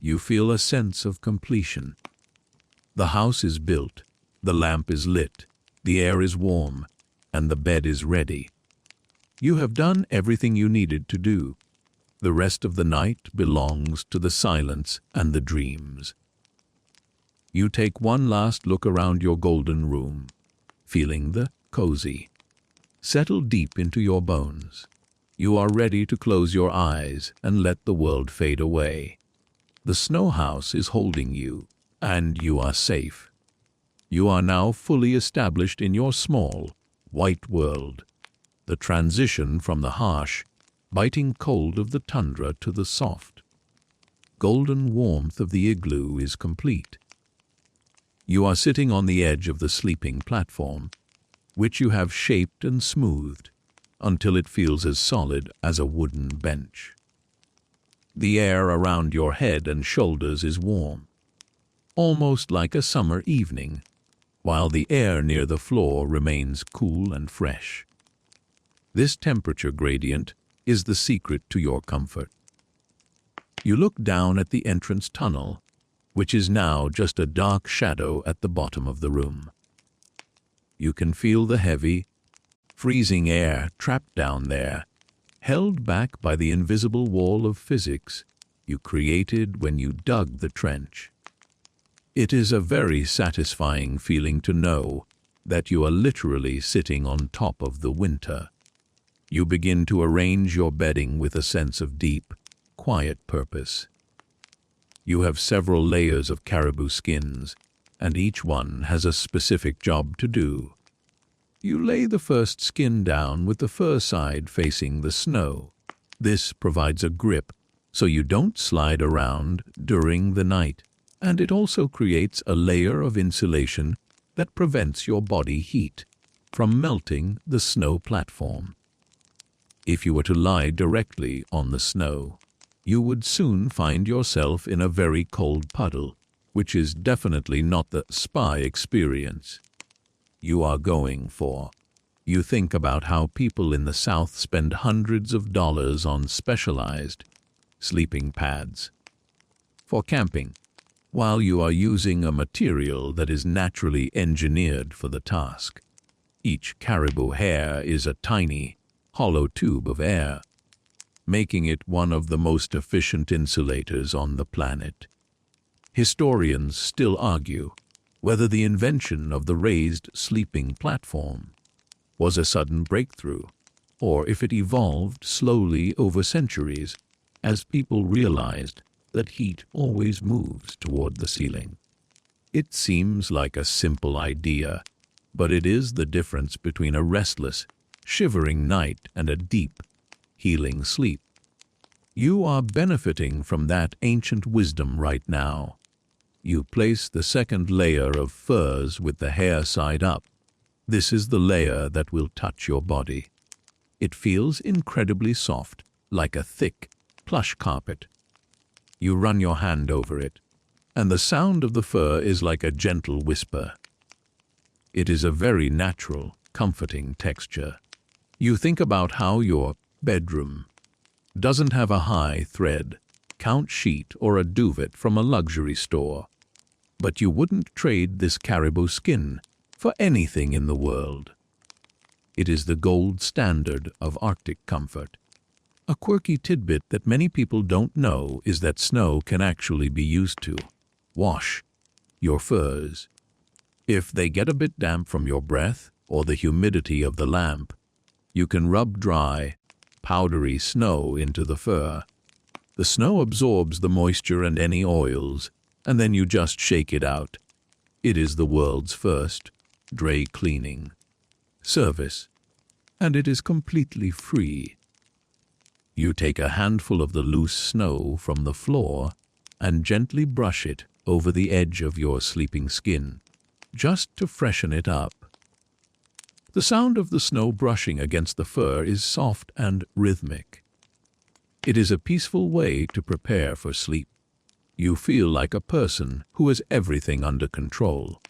You feel a sense of completion. The house is built, the lamp is lit, the air is warm, and the bed is ready. You have done everything you needed to do. The rest of the night belongs to the silence and the dreams. You take one last look around your golden room, feeling the cozy. Settle deep into your bones. You are ready to close your eyes and let the world fade away. The snow house is holding you, and you are safe. You are now fully established in your small, white world. The transition from the harsh, biting cold of the tundra to the soft, golden warmth of the igloo is complete. You are sitting on the edge of the sleeping platform, which you have shaped and smoothed until it feels as solid as a wooden bench. The air around your head and shoulders is warm, almost like a summer evening, while the air near the floor remains cool and fresh. This temperature gradient is the secret to your comfort. You look down at the entrance tunnel, which is now just a dark shadow at the bottom of the room. You can feel the heavy, freezing air trapped down there, held back by the invisible wall of physics you created when you dug the trench. It is a very satisfying feeling to know that you are literally sitting on top of the winter. You begin to arrange your bedding with a sense of deep, quiet purpose. You have several layers of caribou skins, and each one has a specific job to do. You lay the first skin down with the fur side facing the snow. This provides a grip so you don't slide around during the night, and it also creates a layer of insulation that prevents your body heat from melting the snow platform. If you were to lie directly on the snow, you would soon find yourself in a very cold puddle, which is definitely not the spa experience you are going for. You think about how people in the South spend hundreds of dollars on specialized sleeping pads for camping, while you are using a material that is naturally engineered for the task. Each caribou hair is a tiny, hollow tube of air, making it one of the most efficient insulators on the planet. Historians still argue whether the invention of the raised sleeping platform was a sudden breakthrough, or if it evolved slowly over centuries as people realized that heat always moves toward the ceiling. It seems like a simple idea, but it is the difference between a restless, shivering night and a deep, healing sleep. You are benefiting from that ancient wisdom right now. You place the second layer of furs with the hair side up. This is the layer that will touch your body. It feels incredibly soft, like a thick, plush carpet. You run your hand over it, and the sound of the fur is like a gentle whisper. It is a very natural, comforting texture. You think about how your bedroom doesn't have a high thread, count sheet or a duvet from a luxury store, but you wouldn't trade this caribou skin for anything in the world. It is the gold standard of Arctic comfort. A quirky tidbit that many people don't know is that snow can actually be used to wash your furs. If they get a bit damp from your breath or the humidity of the lamp, you can rub dry, powdery snow into the fur. The snow absorbs the moisture and any oils, and then you just shake it out. It is the world's first dry cleaning service, and it is completely free. You take a handful of the loose snow from the floor and gently brush it over the edge of your sleeping skin, just to freshen it up. The sound of the snow brushing against the fur is soft and rhythmic. It is a peaceful way to prepare for sleep. You feel like a person who has everything under control.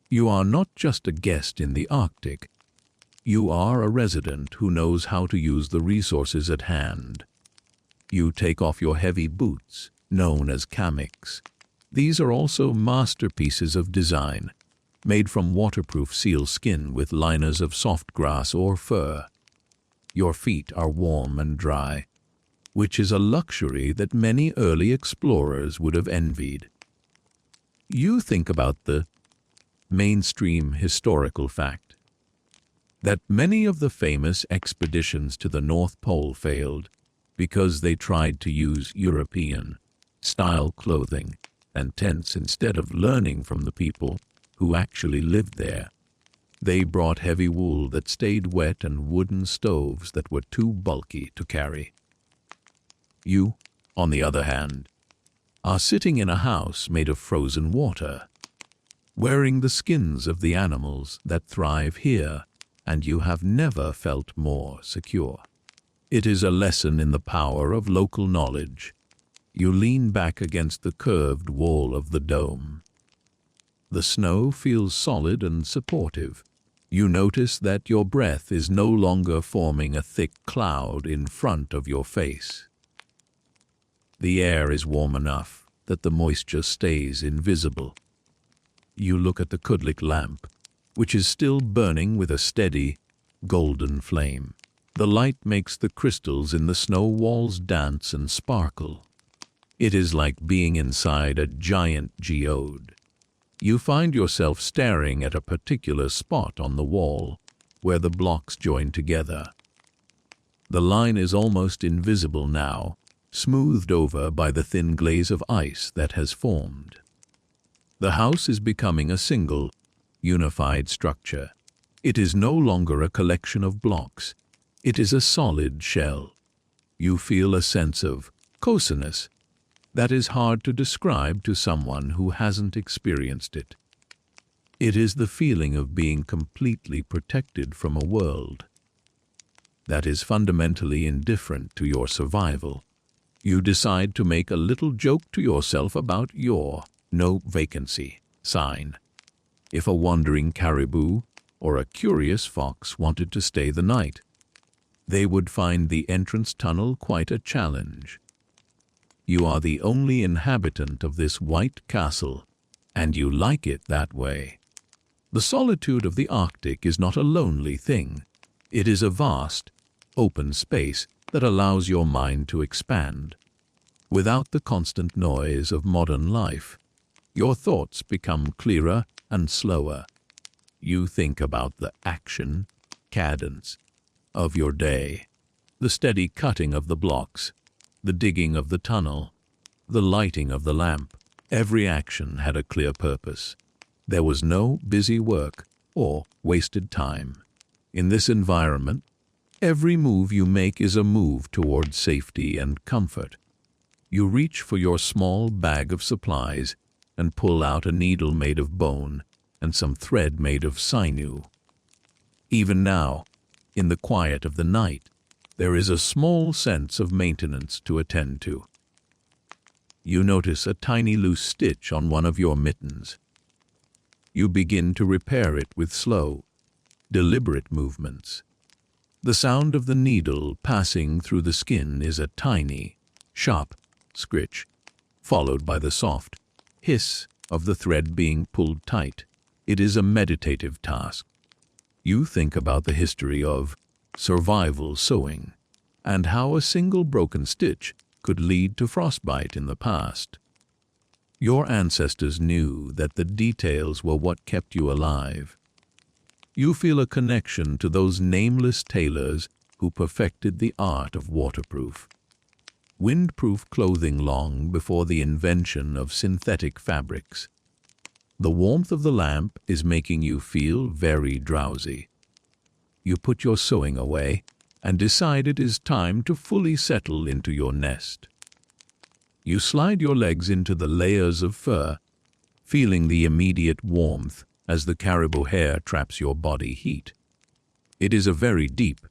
You are not just a guest in the Arctic. You are a resident who knows how to use the resources at hand. You take off your heavy boots, known as kamiks. These are also masterpieces of design, made from waterproof seal skin with liners of soft grass or fur. Your feet are warm and dry, which is a luxury that many early explorers would have envied. You think about the mainstream historical fact that many of the famous expeditions to the North Pole failed because they tried to use European-style clothing and tents instead of learning from the people who actually lived there. They brought heavy wool that stayed wet and wooden stoves that were too bulky to carry. You, on the other hand, are sitting in a house made of frozen water, wearing the skins of the animals that thrive here, and you have never felt more secure. It is a lesson in the power of local knowledge. You lean back against the curved wall of the dome. The snow feels solid and supportive. You notice that your breath is no longer forming a thick cloud in front of your face. The air is warm enough that the moisture stays invisible. You look at the kudlik lamp, which is still burning with a steady, golden flame. The light makes the crystals in the snow walls dance and sparkle. It is like being inside a giant geode. You find yourself staring at a particular spot on the wall where the blocks join together. The line is almost invisible now, smoothed over by the thin glaze of ice that has formed. The house is becoming a single, unified structure. It is no longer a collection of blocks. It is a solid shell. You feel a sense of coziness that is hard to describe to someone who hasn't experienced it. It is the feeling of being completely protected from a world that is fundamentally indifferent to your survival. You decide to make a little joke to yourself about your no vacancy sign. If a wandering caribou or a curious fox wanted to stay the night, they would find the entrance tunnel quite a challenge. You are the only inhabitant of this white castle, and you like it that way. The solitude of the Arctic is not a lonely thing. It is a vast, open space that allows your mind to expand. Without the constant noise of modern life, your thoughts become clearer and slower. You think about the action, cadence of your day, the steady cutting of the blocks, the digging of the tunnel, the lighting of the lamp. Every action had a clear purpose. There was no busy work or wasted time. In this environment, every move you make is a move toward safety and comfort. You reach for your small bag of supplies and pull out a needle made of bone and some thread made of sinew. Even now, in the quiet of the night, there is a small sense of maintenance to attend to. You notice a tiny loose stitch on one of your mittens. You begin to repair it with slow, deliberate movements. The sound of the needle passing through the skin is a tiny, sharp scritch, followed by the soft hiss of the thread being pulled tight. It is a meditative task. You think about the history of survival sewing and how a single broken stitch could lead to frostbite in the past. Your ancestors knew that the details were what kept you alive. You feel a connection to those nameless tailors who perfected the art of waterproof, windproof clothing long before the invention of synthetic fabrics. The warmth of the lamp is making you feel very drowsy. You put your sewing away and decide it is time to fully settle into your nest. You slide your legs into the layers of fur, feeling the immediate warmth as the caribou hair traps your body heat. It is a very deep,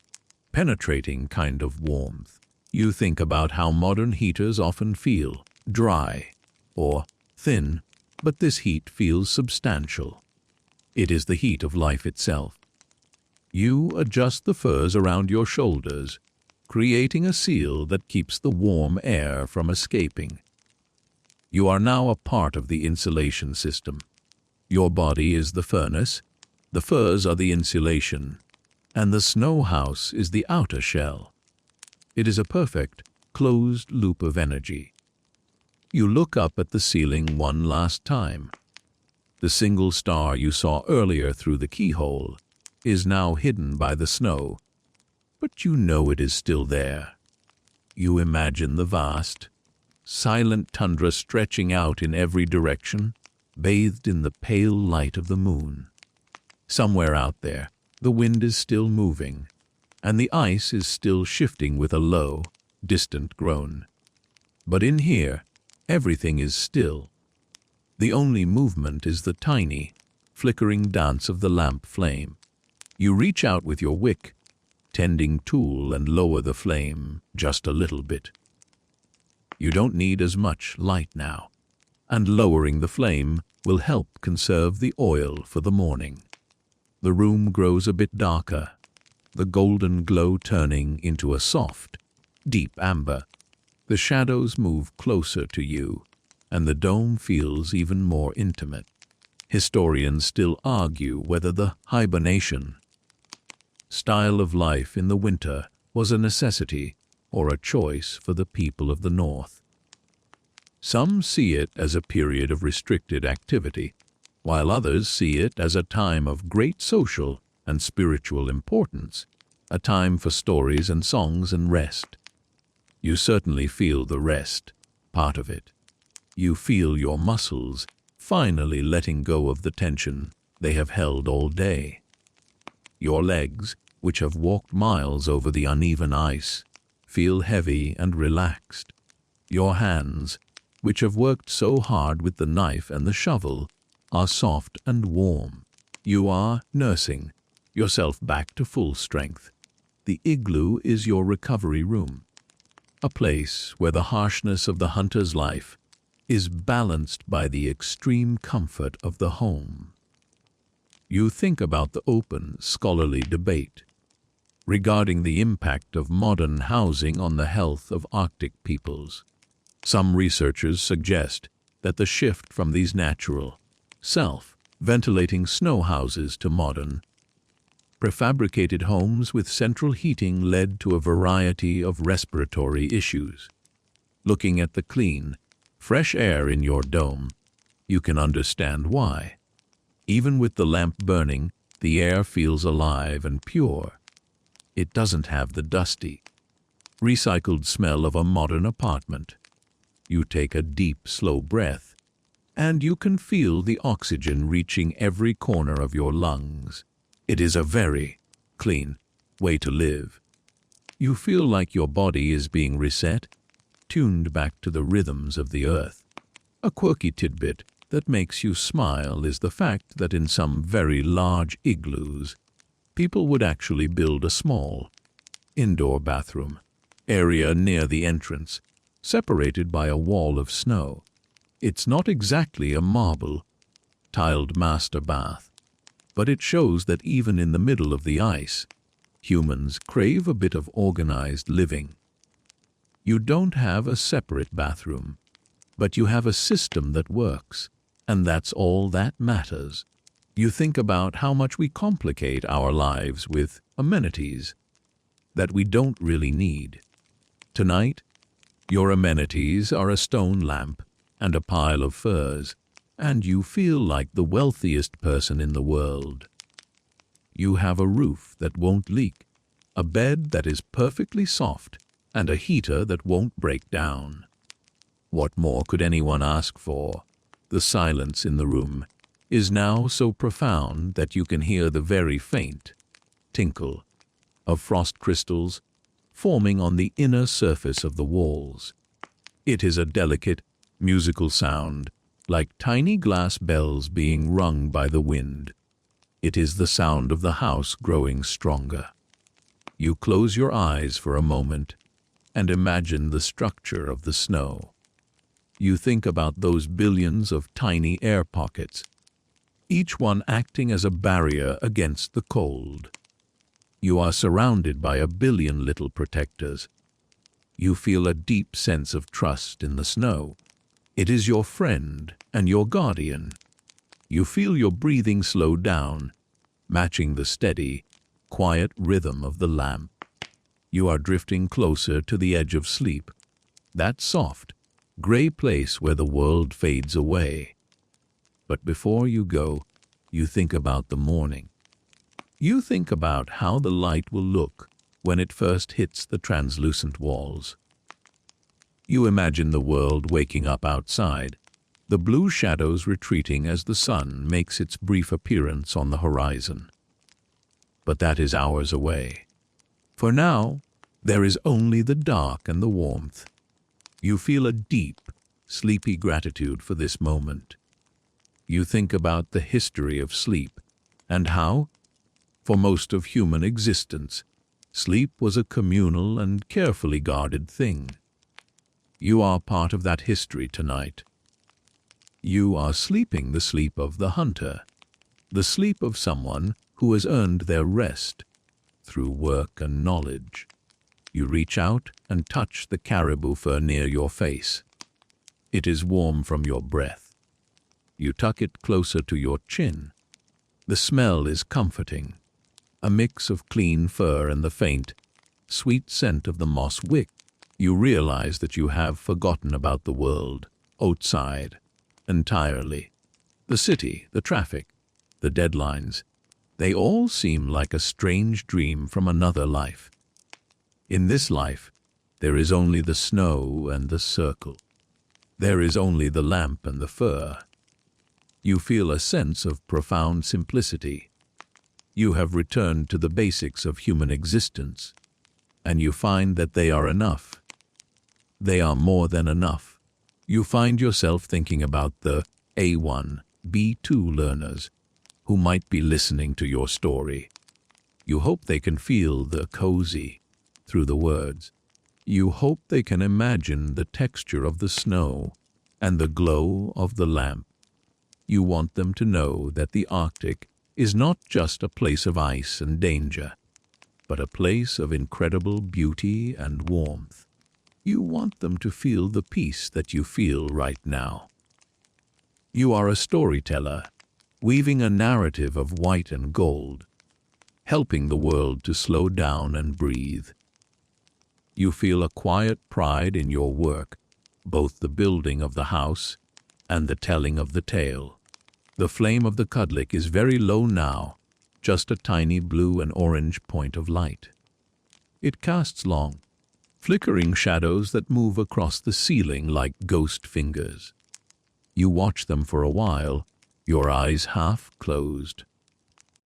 penetrating kind of warmth. You think about how modern heaters often feel dry or thin, but this heat feels substantial. It is the heat of life itself. You adjust the furs around your shoulders, creating a seal that keeps the warm air from escaping. You are now a part of the insulation system. Your body is the furnace, the furs are the insulation, and the snow house is the outer shell. It is a perfect, closed loop of energy. You look up at the ceiling one last time. The single star you saw earlier through the keyhole is now hidden by the snow, but you know it is still there. You imagine the vast, silent tundra stretching out in every direction, bathed in the pale light of the moon. Somewhere out there, the wind is still moving, and the ice is still shifting with a low, distant groan. But in here, everything is still. The only movement is the tiny, flickering dance of the lamp flame. You reach out with your wick, tending tool, and lower the flame just a little bit. You don't need as much light now, and lowering the flame will help conserve the oil for the morning. The room grows a bit darker, the golden glow turning into a soft, deep amber. The shadows move closer to you, and the dome feels even more intimate. Historians still argue whether the hibernation style of life in the winter was a necessity or a choice for the people of the North. Some see it as a period of restricted activity, while others see it as a time of great social and spiritual importance, a time for stories and songs and rest. You certainly feel the rest part of it. You feel your muscles finally letting go of the tension they have held all day. Your legs, which have walked miles over the uneven ice, feel heavy and relaxed. Your hands, which have worked so hard with the knife and the shovel, are soft and warm. You are nursing yourself back to full strength. The igloo is your recovery room, a place where the harshness of the hunter's life is balanced by the extreme comfort of the home. You think about the open, scholarly debate regarding the impact of modern housing on the health of Arctic peoples. Some researchers suggest that the shift from these natural, ventilating snow houses to modern, prefabricated homes with central heating led to a variety of respiratory issues. Looking at the clean, fresh air in your dome, you can understand why. Even with the lamp burning, the air feels alive and pure. It doesn't have the dusty, recycled smell of a modern apartment. You take a deep, slow breath, and you can feel the oxygen reaching every corner of your lungs. It is a very clean way to live. You feel like your body is being reset, tuned back to the rhythms of the earth. A quirky tidbit that makes you smile is the fact that in some very large igloos, people would actually build a small, indoor bathroom area near the entrance, separated by a wall of snow. It's not exactly a marble, tiled master bath, but it shows that even in the middle of the ice, humans crave a bit of organized living. You don't have a separate bathroom, but you have a system that works, and that's all that matters. You think about how much we complicate our lives with amenities that we don't really need. Tonight, your amenities are a stone lamp and a pile of furs, and you feel like the wealthiest person in the world. You have a roof that won't leak, a bed that is perfectly soft, and a heater that won't break down. What more could anyone ask for? The silence in the room is now so profound that you can hear the very faint tinkle of frost crystals forming on the inner surface of the walls. It is a delicate, musical sound, like tiny glass bells being rung by the wind. It is the sound of the house growing stronger. You close your eyes for a moment and imagine the structure of the snow. You think about those billions of tiny air pockets, each one acting as a barrier against the cold. You are surrounded by a billion little protectors. You feel a deep sense of trust in the snow. It is your friend and your guardian. You feel your breathing slow down, matching the steady, quiet rhythm of the lamp. You are drifting closer to the edge of sleep, that soft, gray place where the world fades away. But before you go, you think about the morning. You think about how the light will look when it first hits the translucent walls. You imagine the world waking up outside, the blue shadows retreating as the sun makes its brief appearance on the horizon. But that is hours away. For now, there is only the dark and the warmth. You feel a deep, sleepy gratitude for this moment. You think about the history of sleep and how, for most of human existence, sleep was a communal and carefully guarded thing. You are part of that history tonight. You are sleeping the sleep of the hunter, the sleep of someone who has earned their rest through work and knowledge. You reach out and touch the caribou fur near your face. It is warm from your breath. You tuck it closer to your chin. The smell is comforting, a mix of clean fur and the faint, sweet scent of the moss wick. You realize that you have forgotten about the world outside entirely. The city, the traffic, the deadlines, they all seem like a strange dream from another life. In this life, there is only the snow and the circle. There is only the lamp and the fur. You feel a sense of profound simplicity. You have returned to the basics of human existence, and you find that they are enough. They are more than enough. You find yourself thinking about the A1, B2 learners who might be listening to your story. You hope they can feel the cozy through the words. You hope they can imagine the texture of the snow and the glow of the lamp. You want them to know that the Arctic is not just a place of ice and danger, but a place of incredible beauty and warmth. You want them to feel the peace that you feel right now. You are a storyteller, weaving a narrative of white and gold, helping the world to slow down and breathe. You feel a quiet pride in your work, both the building of the house and the telling of the tale. The flame of the cudlick is very low now, just a tiny blue and orange point of light. It casts long, flickering shadows that move across the ceiling like ghost fingers. You watch them for a while, your eyes half closed.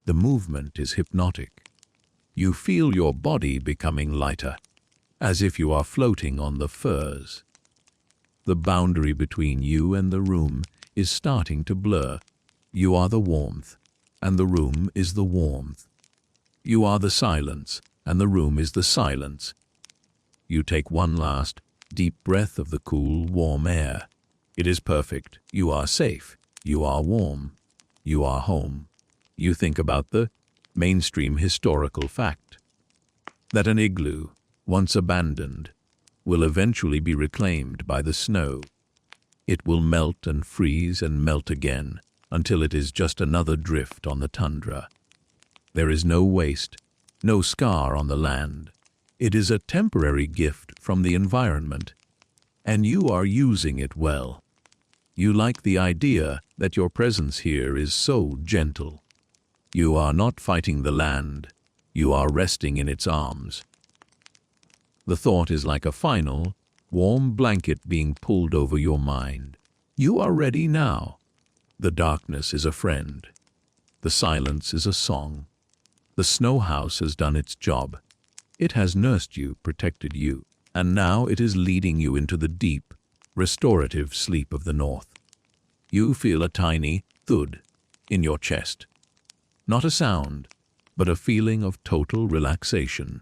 The movement is hypnotic. You feel your body becoming lighter, as if you are floating on the furs. The boundary between you and the room is starting to blur. You are the warmth, and the room is the warmth. You are the silence, and the room is the silence. You take one last, deep breath of the cool, warm air. It is perfect. You are safe. You are warm. You are home. You think about the mainstream historical fact that an igloo, once abandoned, will eventually be reclaimed by the snow. It will melt and freeze and melt again until it is just another drift on the tundra. There is no waste, no scar on the land. It is a temporary gift from the environment, and you are using it well. You like the idea that your presence here is so gentle. You are not fighting the land, you are resting in its arms. The thought is like a final, warm blanket being pulled over your mind. You are ready now. The darkness is a friend. The silence is a song. The snow house has done its job. It has nursed you, protected you, and now it is leading you into the deep, restorative sleep of the north. You feel a tiny thud in your chest. Not a sound, but a feeling of total relaxation.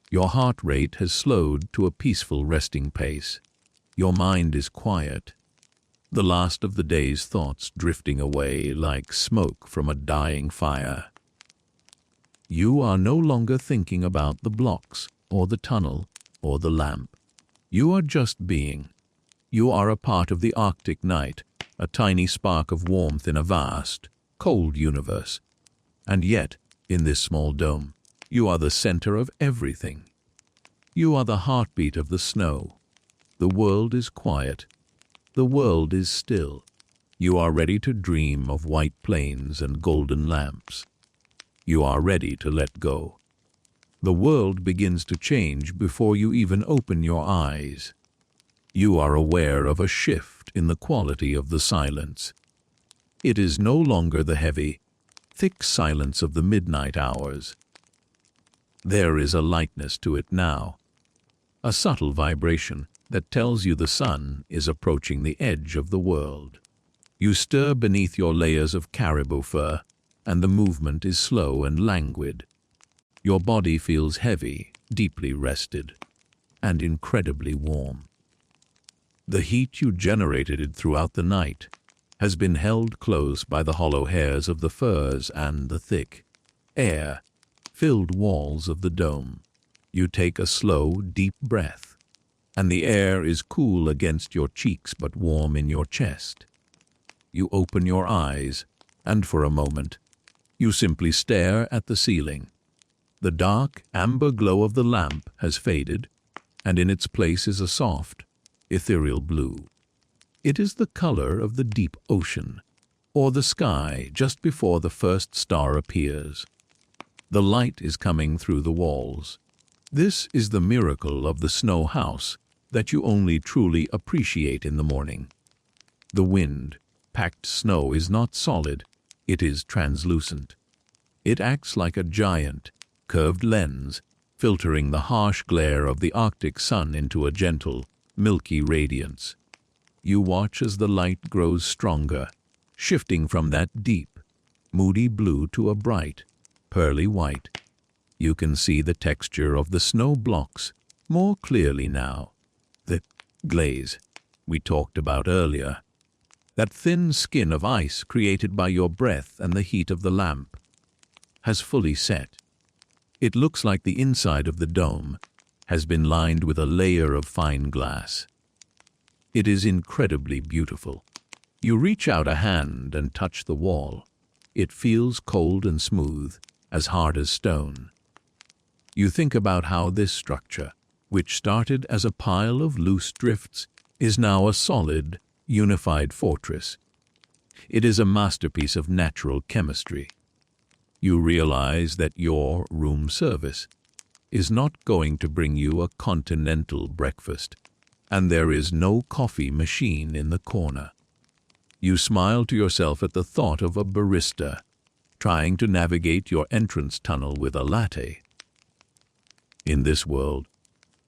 Your heart rate has slowed to a peaceful resting pace. Your mind is quiet. The last of the day's thoughts drifting away like smoke from a dying fire. You are no longer thinking about the blocks, or the tunnel, or the lamp. You are just being. You are a part of the Arctic night, a tiny spark of warmth in a vast, cold universe. And yet, in this small dome, you are the center of everything. You are the heartbeat of the snow. The world is quiet. The world is still. You are ready to dream of white plains and golden lamps. You are ready to let go. The world begins to change before you even open your eyes. You are aware of a shift in the quality of the silence. It is no longer the heavy, thick silence of the midnight hours. There is a lightness to it now, a subtle vibration that tells you the sun is approaching the edge of the world. You stir beneath your layers of caribou fur, and the movement is slow and languid. Your body feels heavy, deeply rested, and incredibly warm. The heat you generated throughout the night has been held close by the hollow hairs of the furs and the thick, air-filled walls of the dome. You take a slow, deep breath, and the air is cool against your cheeks but warm in your chest. You open your eyes, and for a moment, you simply stare at the ceiling. The dark, amber glow of the lamp has faded, and in its place is a soft, ethereal blue. It is the color of the deep ocean, or the sky just before the first star appears. The light is coming through the walls. This is the miracle of the snow house that you only truly appreciate in the morning. The wind-packed snow is not solid, it is translucent. It acts like a giant, curved lens, filtering the harsh glare of the Arctic sun into a gentle, milky radiance. You watch as the light grows stronger, shifting from that deep, moody blue to a bright, pearly white. You can see the texture of the snow blocks more clearly now. The glaze we talked about earlier. That thin skin of ice created by your breath and the heat of the lamp has fully set. It looks like the inside of the dome has been lined with a layer of fine glass. It is incredibly beautiful. You reach out a hand and touch the wall. It feels cold and smooth, as hard as stone. You think about how this structure, which started as a pile of loose drifts, is now a solid, unified fortress. It is a masterpiece of natural chemistry. You realize that your room service is not going to bring you a continental breakfast, and there is no coffee machine in the corner. You smile to yourself at the thought of a barista trying to navigate your entrance tunnel with a latte. In this world,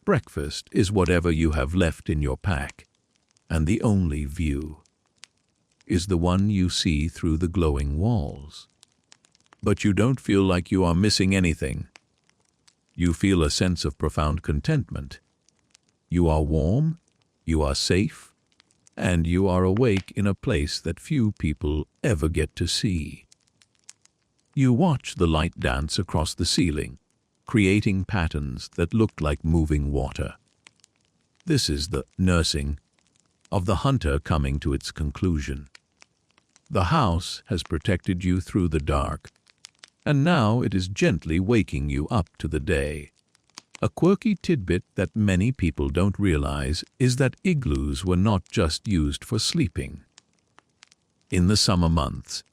breakfast is whatever you have left in your pack, and the only view is the one you see through the glowing walls. But you don't feel like you are missing anything. You feel a sense of profound contentment. You are warm, you are safe, and you are awake in a place that few people ever get to see. You watch the light dance across the ceiling, creating patterns that look like moving water. This is the nursing of the hunter coming to its conclusion. The house has protected you through the dark, and now it is gently waking you up to the day. A quirky tidbit that many people don't realize is that igloos were not just used for sleeping. In the summer months,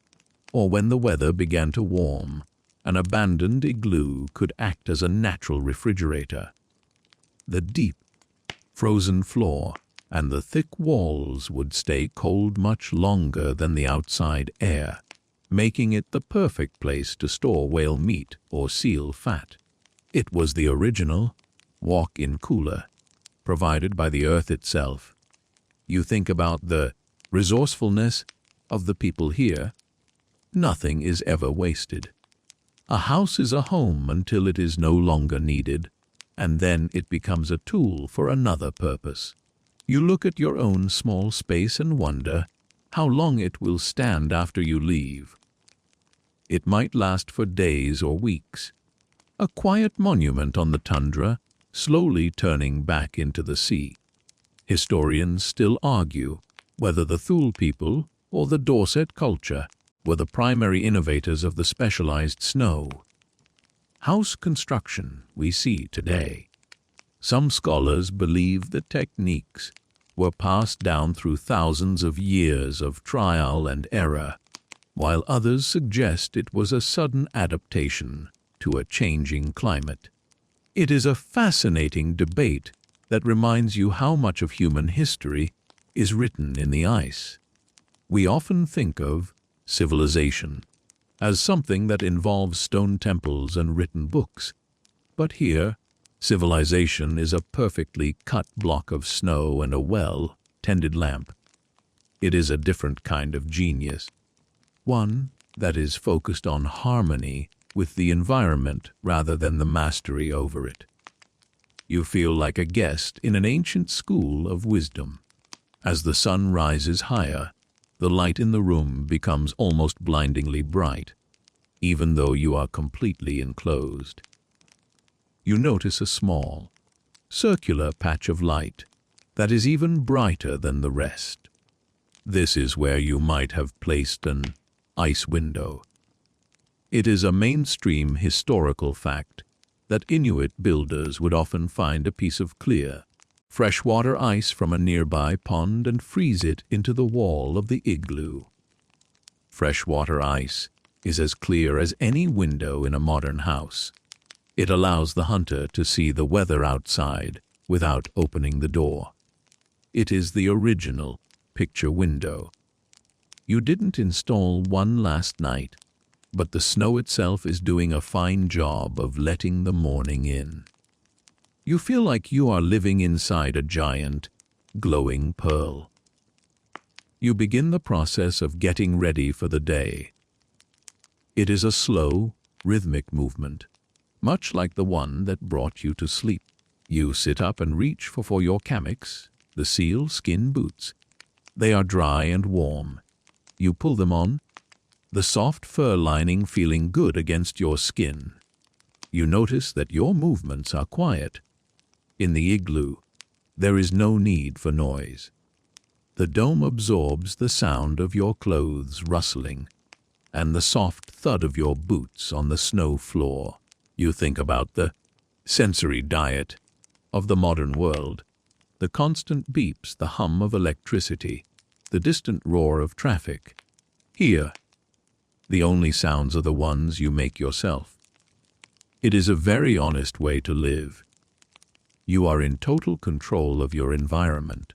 or when the weather began to warm, an abandoned igloo could act as a natural refrigerator. The deep, frozen floor and the thick walls would stay cold much longer than the outside air, making it the perfect place to store whale meat or seal fat. It was the original walk-in cooler, provided by the earth itself. You think about the resourcefulness of the people here. Nothing is ever wasted. A house is a home until it is no longer needed, and then it becomes a tool for another purpose. You look at your own small space and wonder how long it will stand after you leave. It might last for days or weeks. A quiet monument on the tundra, slowly turning back into the sea. Historians still argue whether the Thule people or the Dorset culture were the primary innovators of the specialized snow house construction we see today. Some scholars believe the techniques were passed down through thousands of years of trial and error, while others suggest it was a sudden adaptation to a changing climate. It is a fascinating debate that reminds you how much of human history is written in the ice. We often think of civilization as something that involves stone temples and written books, but here, civilization is a perfectly cut block of snow and a well-tended lamp. It is a different kind of genius, one that is focused on harmony with the environment rather than the mastery over it. You feel like a guest in an ancient school of wisdom. As the sun rises higher, the light in the room becomes almost blindingly bright, even though you are completely enclosed. You notice a small, circular patch of light that is even brighter than the rest. This is where you might have placed an ice window. It is a mainstream historical fact that Inuit builders would often find a piece of clear, freshwater ice from a nearby pond and freeze it into the wall of the igloo. Freshwater ice is as clear as any window in a modern house. It allows the hunter to see the weather outside without opening the door. It is the original picture window. You didn't install one last night, but the snow itself is doing a fine job of letting the morning in. You feel like you are living inside a giant, glowing pearl. You begin the process of getting ready for the day. It is a slow, rhythmic movement, much like the one that brought you to sleep. You sit up and reach for your kamiks, the seal skin boots. They are dry and warm. You pull them on, the soft fur lining feeling good against your skin. You notice that your movements are quiet. In the igloo, there is no need for noise. The dome absorbs the sound of your clothes rustling and the soft thud of your boots on the snow floor. You think about the sensory diet of the modern world, the constant beeps, the hum of electricity, the distant roar of traffic. Here, the only sounds are the ones you make yourself. It is a very honest way to live. You are in total control of your environment.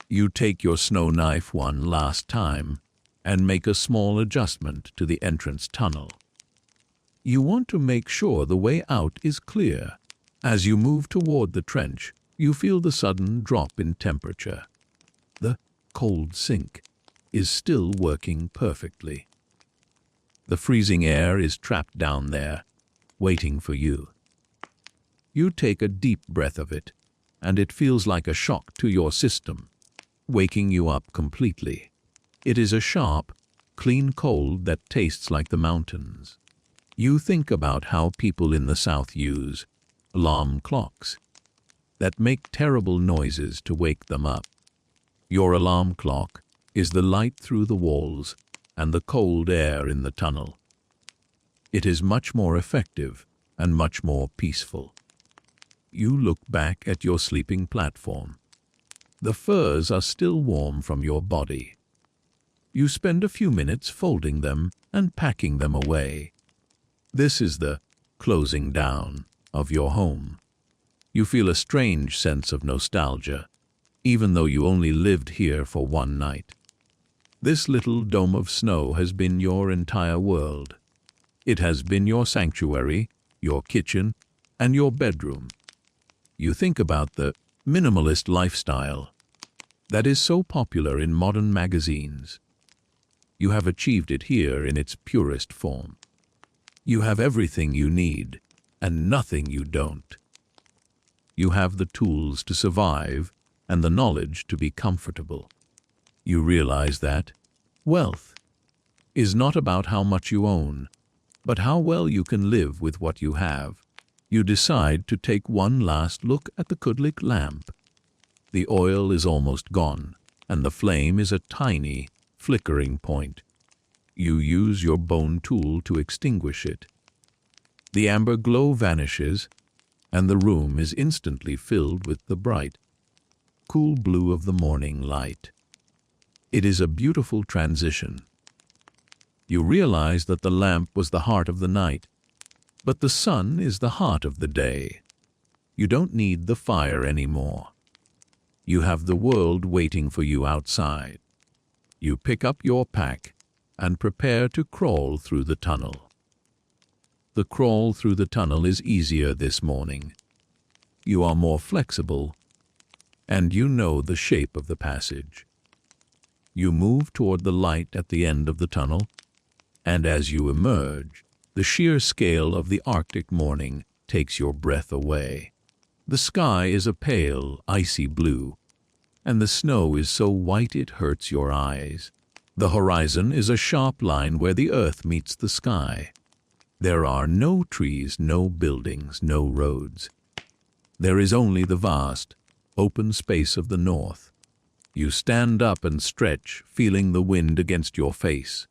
You take your snow knife one last time and make a small adjustment to the entrance tunnel. You want to make sure the way out is clear. As you move toward the trench, you feel the sudden drop in temperature. The cold sink is still working perfectly. The freezing air is trapped down there, waiting for you. You take a deep breath of it, and it feels like a shock to your system, waking you up completely. It is a sharp, clean cold that tastes like the mountains. You think about how people in the South use alarm clocks that make terrible noises to wake them up. Your alarm clock is the light through the walls and the cold air in the tunnel. It is much more effective and much more peaceful. You look back at your sleeping platform. The furs are still warm from your body. You spend a few minutes folding them and packing them away. This is the closing down of your home. You feel a strange sense of nostalgia, even though you only lived here for one night. This little dome of snow has been your entire world. It has been your sanctuary, your kitchen, and your bedroom. You think about the minimalist lifestyle that is so popular in modern magazines. You have achieved it here in its purest form. You have everything you need and nothing you don't. You have the tools to survive and the knowledge to be comfortable. You realize that wealth is not about how much you own, but how well you can live with what you have. You decide to take one last look at the Kudlik lamp. The oil is almost gone, and the flame is a tiny, flickering point. You use your bone tool to extinguish it. The amber glow vanishes, and the room is instantly filled with the bright, cool blue of the morning light. It is a beautiful transition. You realize that the lamp was the heart of the night, but the sun is the heart of the day. You don't need the fire anymore. You have the world waiting for you outside. You pick up your pack and prepare to crawl through the tunnel. The crawl through the tunnel is easier this morning. You are more flexible, and you know the shape of the passage. You move toward the light at the end of the tunnel, and as you emerge, the sheer scale of the Arctic morning takes your breath away. The sky is a pale, icy blue, and the snow is so white it hurts your eyes. The horizon is a sharp line where the earth meets the sky. There are no trees, no buildings, no roads. There is only the vast, open space of the north. You stand up and stretch, feeling the wind against your face.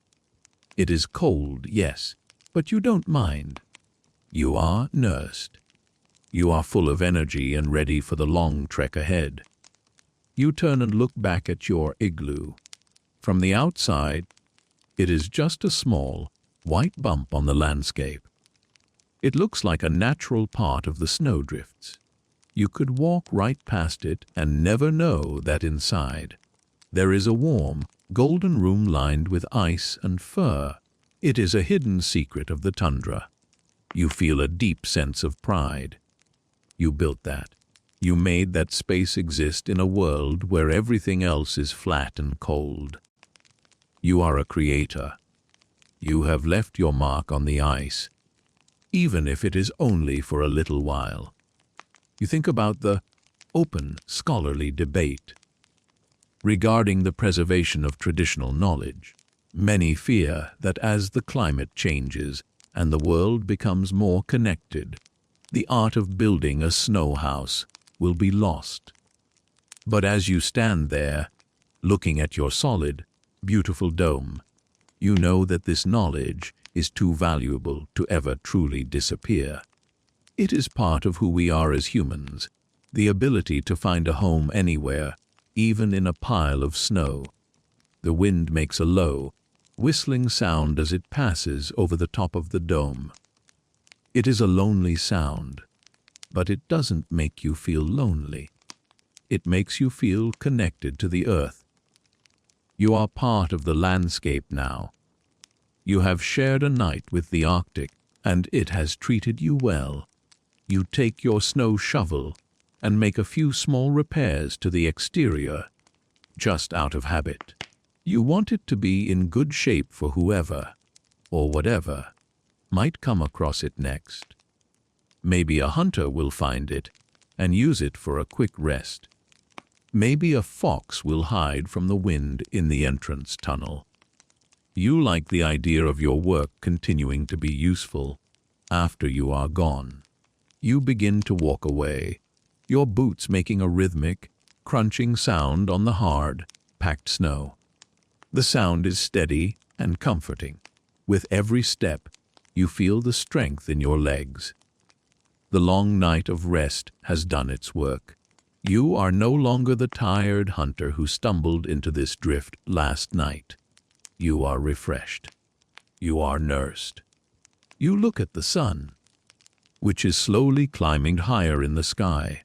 It is cold, yes, but you don't mind. You are nursed. You are full of energy and ready for the long trek ahead. You turn and look back at your igloo. From the outside, it is just a small, white bump on the landscape. It looks like a natural part of the snowdrifts. You could walk right past it and never know that inside there is a warm, golden room lined with ice and fur. It is a hidden secret of the tundra. You feel a deep sense of pride. You built that. You made that space exist in a world where everything else is flat and cold. You are a creator. You have left your mark on the ice, even if it is only for a little while. You think about the open, scholarly debate regarding the preservation of traditional knowledge. Many fear that as the climate changes and the world becomes more connected, the art of building a snow house will be lost. But as you stand there, looking at your solid, beautiful dome, You know that this knowledge is too valuable to ever truly disappear. It is part of who we are as humans, the ability to find a home anywhere, even in a pile of snow. The wind makes a low, whistling sound as it passes over the top of the dome. It is a lonely sound, but it doesn't make you feel lonely. It makes you feel connected to the earth. You are part of the landscape now. You have shared a night with the Arctic, and it has treated you well. You take your snow shovel and make a few small repairs to the exterior, just out of habit. You want it to be in good shape for whoever, or whatever, might come across it next. Maybe a hunter will find it and use it for a quick rest. Maybe a fox will hide from the wind in the entrance tunnel. You like the idea of your work continuing to be useful after you are gone. You begin to walk away, your boots making a rhythmic, crunching sound on the hard, packed snow. The sound is steady and comforting. With every step, you feel the strength in your legs. The long night of rest has done its work. You are no longer the tired hunter who stumbled into this drift last night. You are refreshed. You are nursed. You look at the sun, which is slowly climbing higher in the sky.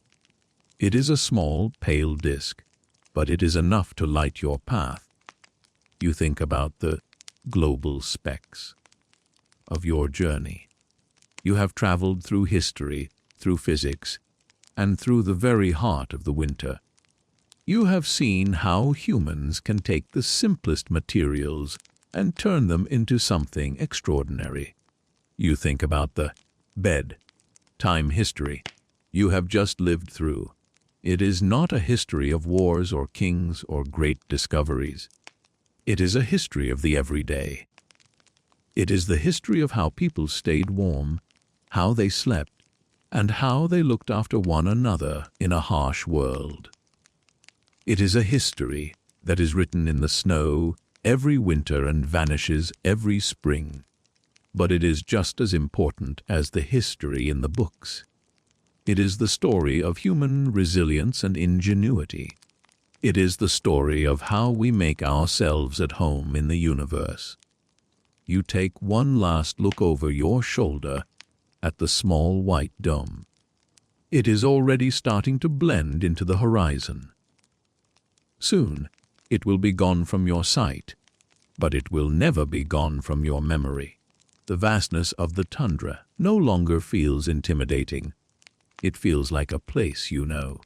It is a small, pale disk, but it is enough to light your path. You think about the global specks of your journey. You have traveled through history, through physics, and through the very heart of the winter. You have seen how humans can take the simplest materials and turn them into something extraordinary. You think about the bed, time history you have just lived through. It is not a history of wars or kings or great discoveries. It is a history of the everyday. It is the history of how people stayed warm, how they slept, and how they looked after one another in a harsh world. It is a history that is written in the snow every winter and vanishes every spring. But it is just as important as the history in the books. It is the story of human resilience and ingenuity. It is the story of how we make ourselves at home in the universe. You take one last look over your shoulder at the small white dome. It is already starting to blend into the horizon. Soon, it will be gone from your sight, but it will never be gone from your memory. The vastness of the tundra no longer feels intimidating. It feels like a place you know.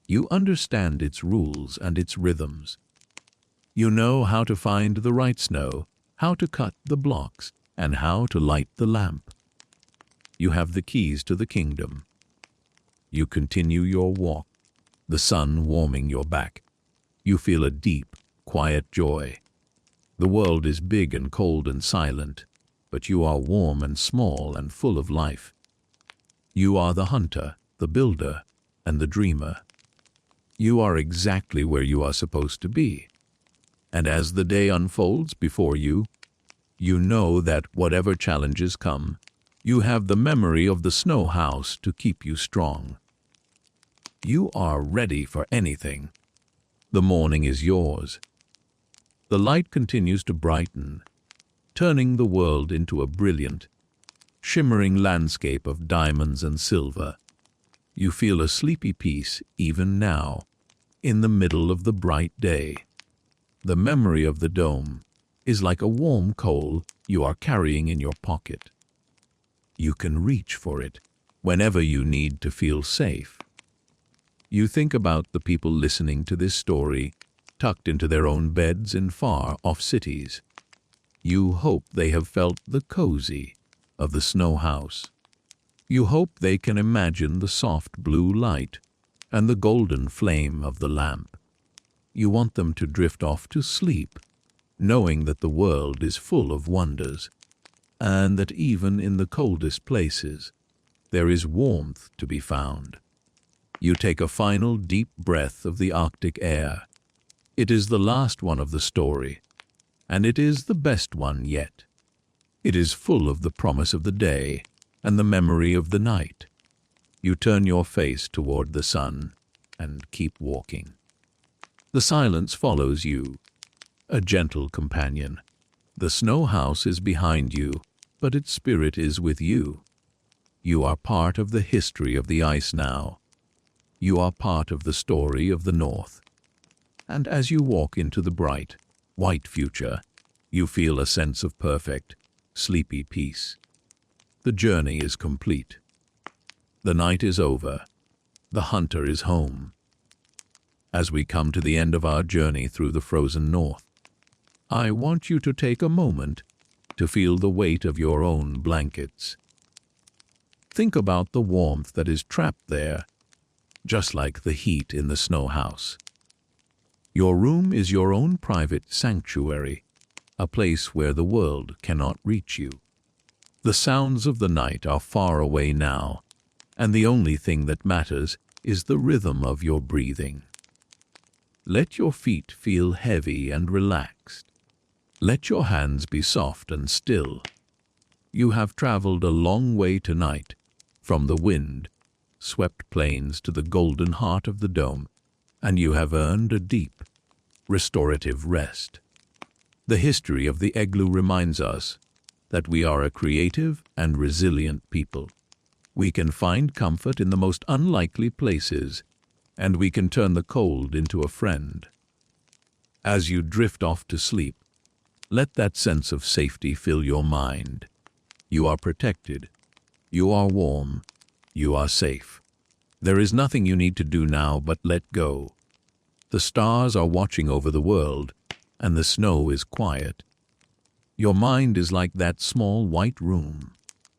You understand its rules and its rhythms. You know how to find the right snow, how to cut the blocks, and how to light the lamp. You have the keys to the kingdom. You continue your walk, the sun warming your back. You feel a deep, quiet joy. The world is big and cold and silent, but you are warm and small and full of life. You are the hunter, the builder, and the dreamer. You are exactly where you are supposed to be. And as the day unfolds before you, you know that whatever challenges come, you have the memory of the snow house to keep you strong. You are ready for anything. The morning is yours. The light continues to brighten, turning the world into a brilliant, shimmering landscape of diamonds and silver. You feel a sleepy peace even now, in the middle of the bright day. The memory of the dome is like a warm coal you are carrying in your pocket. You can reach for it whenever you need to feel safe. You think about the people listening to this story, tucked into their own beds in far-off cities. You hope they have felt the cozy of the snow house. You hope they can imagine the soft blue light and the golden flame of the lamp. You want them to drift off to sleep, knowing that the world is full of wonders, and that even in the coldest places, there is warmth to be found. You take a final deep breath of the Arctic air. It is the last one of the story, and it is the best one yet. It is full of the promise of the day and the memory of the night. You turn your face toward the sun and keep walking. The silence follows you, a gentle companion. The snow house is behind you, but its spirit is with you. You are part of the history of the ice now. You are part of the story of the North. And as you walk into the bright, white future, you feel a sense of perfect, sleepy peace. The journey is complete. The night is over. The hunter is home. As we come to the end of our journey through the frozen North, I want you to take a moment to feel the weight of your own blankets. Think about the warmth that is trapped there, just like the heat in the snow house. Your room is your own private sanctuary, a place where the world cannot reach you. The sounds of the night are far away now, and the only thing that matters is the rhythm of your breathing. Let your feet feel heavy and relaxed. Let your hands be soft and still. You have traveled a long way tonight, from the wind-swept plains to the golden heart of the dome, and you have earned a deep, restorative rest. The history of the Igloo reminds us that we are a creative and resilient people. We can find comfort in the most unlikely places, and we can turn the cold into a friend. As you drift off to sleep, let that sense of safety fill your mind. You are protected. You are warm. You are safe. There is nothing you need to do now but let go. The stars are watching over the world, and the snow is quiet. Your mind is like that small white room,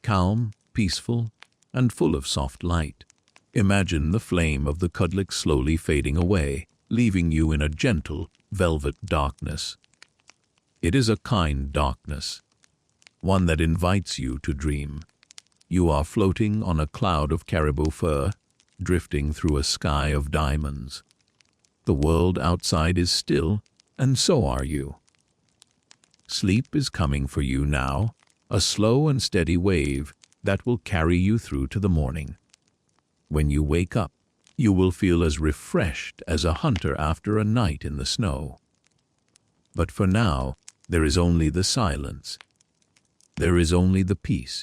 calm, peaceful, and full of soft light. Imagine the flame of the cudlick slowly fading away, leaving you in a gentle, velvet darkness. It is a kind darkness, one that invites you to dream. You are floating on a cloud of caribou fur, drifting through a sky of diamonds. The world outside is still, and so are you. Sleep is coming for you now, a slow and steady wave that will carry you through to the morning. When you wake up, you will feel as refreshed as a hunter after a night in the snow. But for now, there is only the silence. There is only the peace.